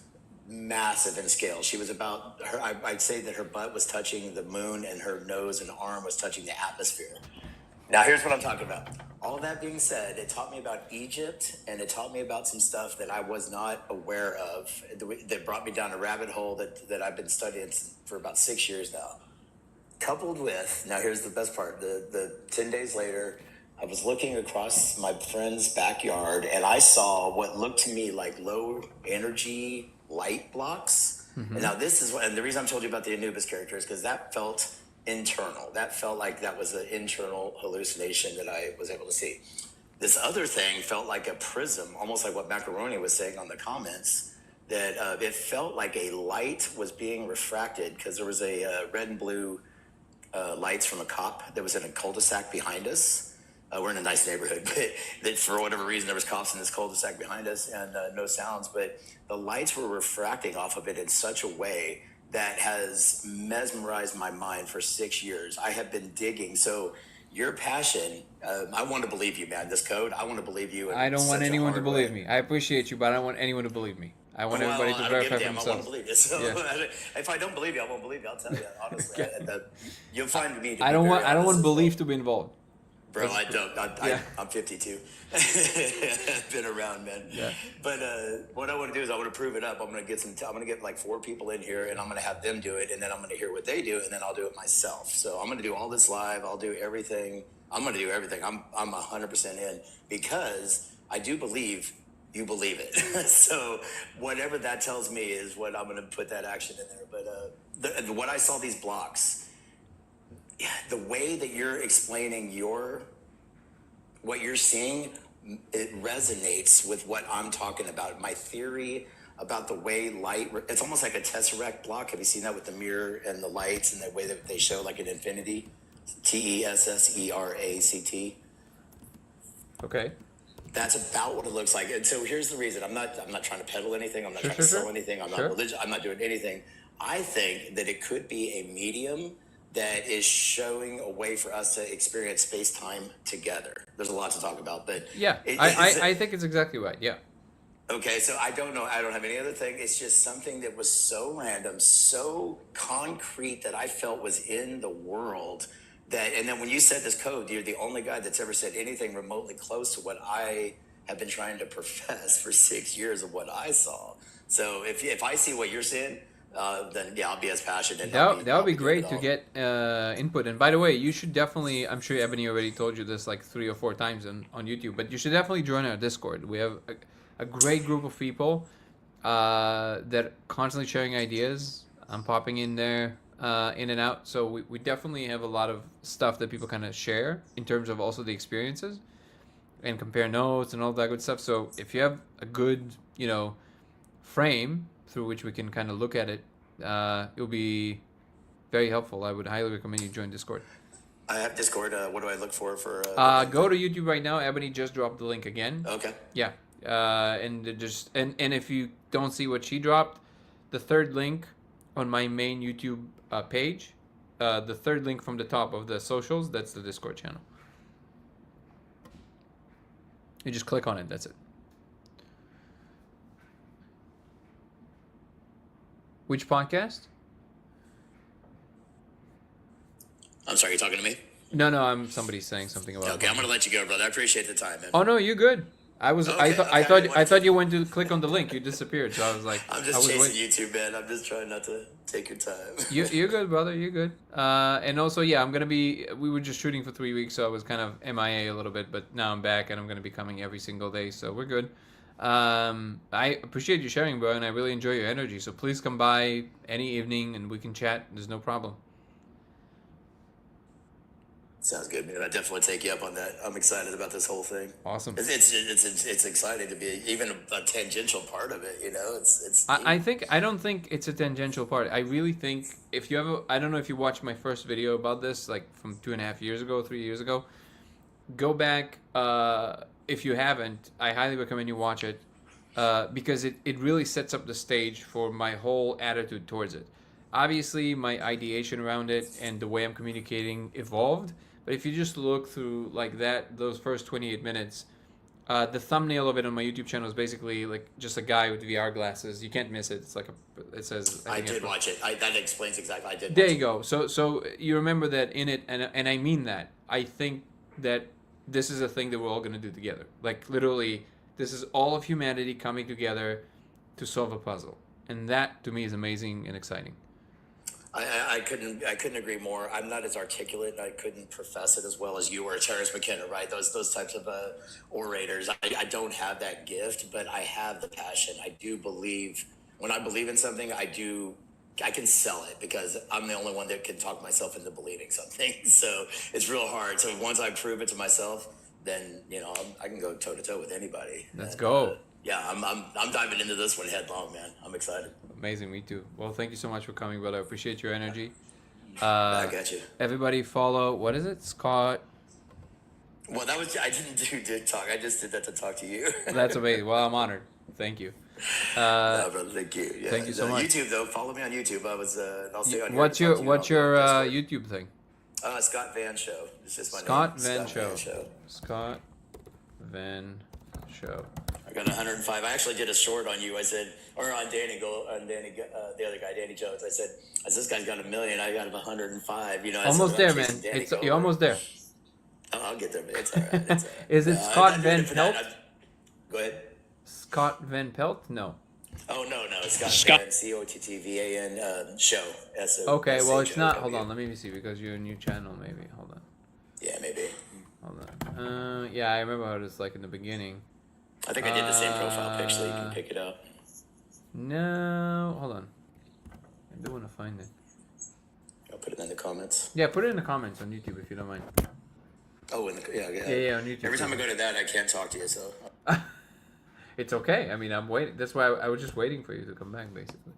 massive in scale. She was about her. I'd say that her butt was touching the moon, and her nose and arm was touching the atmosphere. Now, here's what I'm talking about. All that being said, it taught me about Egypt, and it taught me about some stuff that I was not aware of. That brought me down a rabbit hole that I've been studying for about 6 years now. Coupled with, now here's the best part. The 10 days later, I was looking across my friend's backyard, and I saw what looked to me like low energy light blocks. Mm-hmm. And now this is and the reason I told you about the Anubis character is because that felt internal. That felt like that was an internal hallucination that I was able to see. This other thing felt like a prism, almost like what Macaroni was saying on the comments, that it felt like a light was being refracted because there was a red and blue lights from a cop that was in a cul-de-sac behind us. We're in a nice neighborhood, but that for whatever reason, there was cops in this cul-de-sac behind us and no sounds. But the lights were refracting off of it in such a way that has mesmerized my mind for 6 years. I have been digging. So your passion, I want to believe you, man. This code, I want to believe you. I don't want anyone to believe me. I appreciate you, but I don't want anyone to believe me. I want everybody to verify for themselves. I want to believe you. So Yeah. if I don't believe you, I won't believe you. I'll tell you, honestly. You'll find me. I don't want belief to be involved. Bro, I don't. I'm 52. Been around, man. Yeah. But what I want to do is I want to prove it up. I'm going to get like 4 people in here, and I'm going to have them do it, and then I'm going to hear what they do, and then I'll do it myself. So I'm going to do all this live. I'll do everything. I'm going to do everything. I'm 100% in because I do believe you believe it. So whatever that tells me is what I'm going to put that action in there. But what I saw these blocks. Yeah, the way that you're explaining what you're seeing, it resonates with what I'm talking about. My theory about the way light, it's almost like a tesseract block. Have you seen that with the mirror and the lights and the way that they show like an infinity? TESSERACT. Okay. That's about what it looks like. And so here's the reason. I'm not trying to peddle anything. I'm not trying to sell anything. I'm not religious. I'm not doing anything. I think that it could be a medium that is showing a way for us to experience space-time together. There's a lot to talk about, but yeah, I think it's exactly right. Yeah. Okay, so I don't know. I don't have any other thing. It's just something that was so random, so concrete that I felt was in the world. And then when you said this code, you're the only guy that's ever said anything remotely close to what I have been trying to profess for 6 years of what I saw. So if I see what you're seeing, then yeah, I'll be as passionate. That would be great to get input. And by the way, you should definitely, I'm sure Ebony already told you this like 3 or 4 times on YouTube, but you should definitely join our Discord. We have a great group of people that are constantly sharing ideas. I'm popping in there in and out. So we definitely have a lot of stuff that people kind of share in terms of also the experiences and compare notes and all that good stuff. So if you have a good, frame through which we can kind of look at it, it'll be very helpful. I would highly recommend you join Discord. I have Discord. What do I look for? Go to YouTube right now. Ebony just dropped the link again. Okay. Yeah. And if you don't see what she dropped, the third link on my main YouTube page, the third link from the top of the socials, that's the Discord channel. You just click on it. That's it. Which podcast? I'm sorry, you talking to me? No, somebody's saying something about. Okay, I'm gonna let you go, brother. I appreciate the time, man. Oh no, you're good. I thought you went to click on the link. You disappeared, so I was like, I'm just chasing YouTube, man. I'm just trying not to take your time. You're good, brother. You're good. And also, yeah, we were just shooting for 3 weeks, so I was kind of MIA a little bit, but now I'm back and I'm gonna be coming every single day, so we're good. I appreciate you sharing, bro, and I really enjoy your energy. So please come by any evening and we can chat. There's no problem. Sounds good, man. I definitely take you up on that. I'm excited about this whole thing. Awesome. It's exciting to be even a tangential part of it. I don't think it's a tangential part. I really think if you ever, I don't know if you watched my first video about this, like from 2.5 years ago, 3 years ago. Go back. If you haven't, I highly recommend you watch it because it really sets up the stage for my whole attitude towards it. Obviously, my ideation around it and the way I'm communicating evolved. But if you just look through like those first 28 minutes, the thumbnail of it on my YouTube channel is basically like just a guy with VR glasses. You can't miss it. It's like it says. I did watch it. That explains exactly. I did. There you go. So you remember that in it, and I mean that. I think that this is a thing that we're all going to do together. Like literally, this is all of humanity coming together to solve a puzzle. And that to me is amazing and exciting. I couldn't agree more. I'm not as articulate and I couldn't profess it as well as you or Terence McKenna, right? Those types of orators. I don't have that gift, but I have the passion. I do believe, when I believe in something, I can sell it because I'm the only one that can talk myself into believing something. So it's real hard. So once I prove it to myself, then I can go toe to toe with anybody. Let's go. Yeah, I'm diving into this one headlong, man. I'm excited. Amazing, me too. Well, thank you so much for coming, brother. I appreciate your energy. Back at you. Everybody follow, what is it, Scott? Well, I didn't do TikTok. I just did that to talk to you. That's amazing. Well, I'm honored. Thank you. No, brother, thank you. Yeah. Thank you so much. YouTube though, follow me on YouTube. I'll stay on. What's here your Discord. YouTube thing? Scott Van Show. It's just my Scott name. Van Scott Show. Van Show. Scott Van Show. I got 105. I actually did a short on you. I said, or on Danny, the other guy, Danny Jones. I said, this guy's got 1 million. I got 105. Almost there, man. You're almost there. Oh, I'll get there, man. It's all right. It's all right. Is it Scott Van Pelt? Go ahead. Scott Van Pelt? No. Oh, no. Scott Van, COTTVAN show. Okay, well, it's not. Hold on. Let me see, because you're a new channel, maybe. Hold on. Yeah, maybe. Hold on. Yeah, I remember how it was like in the beginning. I think I did the same profile picture, so you can pick it up. No. Hold on. I do want to find it. I'll put it in the comments. Yeah, put it in the comments on YouTube if you don't mind. Oh, Yeah, on YouTube. Every time I go to that, I can't talk to you, so. It's okay. I mean, I'm waiting. That's why I was just waiting for you to come back, basically.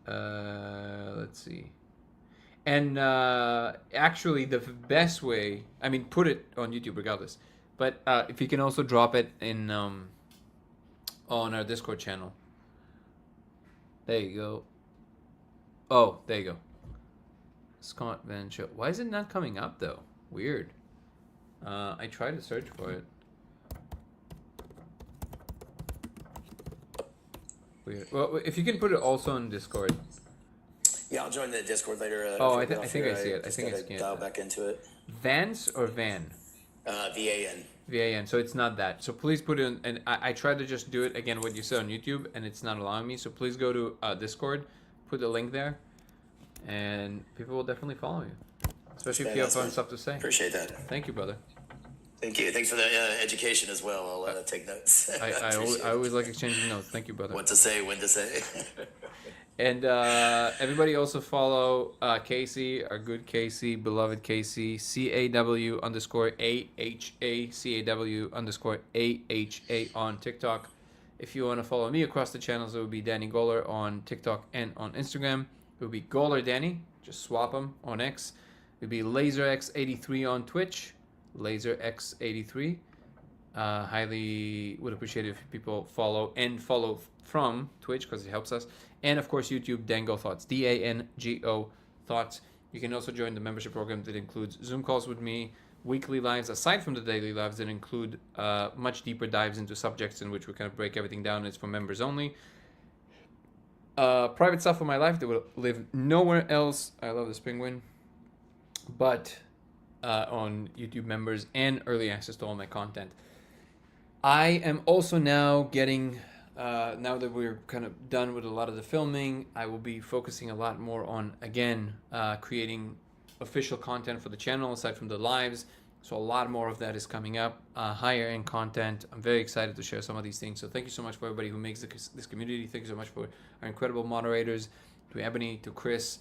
Let's see. And actually, the best way, I mean, put it on YouTube regardless. But if you can also drop it in on our Discord channel. There you go. Oh, there you go. Scott Van Show. Why is it not coming up though? Weird. I tried to search for it. Weird. Well, if you can put it also on Discord. Yeah, I'll join the Discord later. I think I see it. I think I see it. Dial back into it. Vance or Van? VAN. VAN. So it's not that. So please put it in. And I tried to just do it again what you said on YouTube, and it's not allowing me. So please go to Discord, put the link there, and people will definitely follow you. Especially if you have fun stuff to say. Appreciate that. Thank you, brother. Thank you. Thanks for the education as well. I'll take notes. I always like exchanging notes. Thank you, brother. What to say, when to say. And everybody also follow Casey, our good Casey, beloved Casey, CAW_AHA, CAW_AHA on TikTok. If you want to follow me across the channels, it would be Danny Goller on TikTok and on Instagram. It would be Goller Danny, just swap them on X. It would be LaserX83 on Twitch, LaserX83. Highly would appreciate it if people follow from Twitch because it helps us. And of course, YouTube, Dango Thoughts, DANGO Thoughts. You can also join the membership program that includes Zoom calls with me, weekly lives, aside from the daily lives that include much deeper dives into subjects in which we kind of break everything down. It's for members only. Private stuff of my life that will live nowhere else. I love this penguin. But on YouTube members and early access to all my content. I am also now getting... now that we're kind of done with a lot of the filming, I will be focusing a lot more on, again, creating official content for the channel aside from the lives. So a lot more of that is coming up, higher end content. I'm very excited to share some of these things. So thank you so much for everybody who makes this community. Thank you so much for our incredible moderators, to Ebony, to Chris,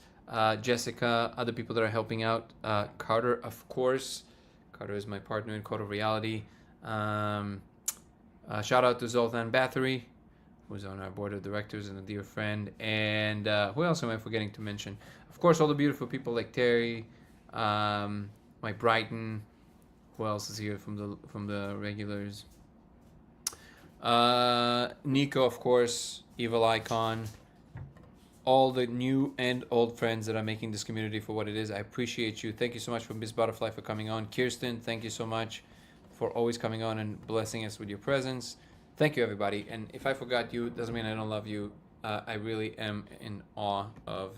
Jessica, other people that are helping out. Carter, of course. Carter is my partner in Code of Reality. Shout out to Zoltan Bathory, who's on our board of directors and a dear friend. And who else am I forgetting to mention? Of course, all the beautiful people like Terry, Mike Brighton. Who else is here from the regulars? Nico, of course, Evil Icon. All the new and old friends that are making this community for what it is. I appreciate you. Thank you so much for Miss Butterfly for coming on. Kirsten, thank you so much for always coming on and blessing us with your presence. Thank you, everybody. And if I forgot you, doesn't mean I don't love you. I really am in awe of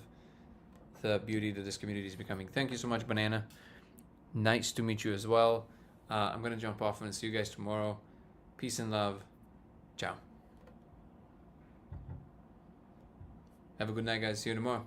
the beauty that this community is becoming. Thank you so much, Banana. Nice to meet you as well. I'm going to jump off and see you guys tomorrow. Peace and love. Ciao. Have a good night, guys. See you tomorrow.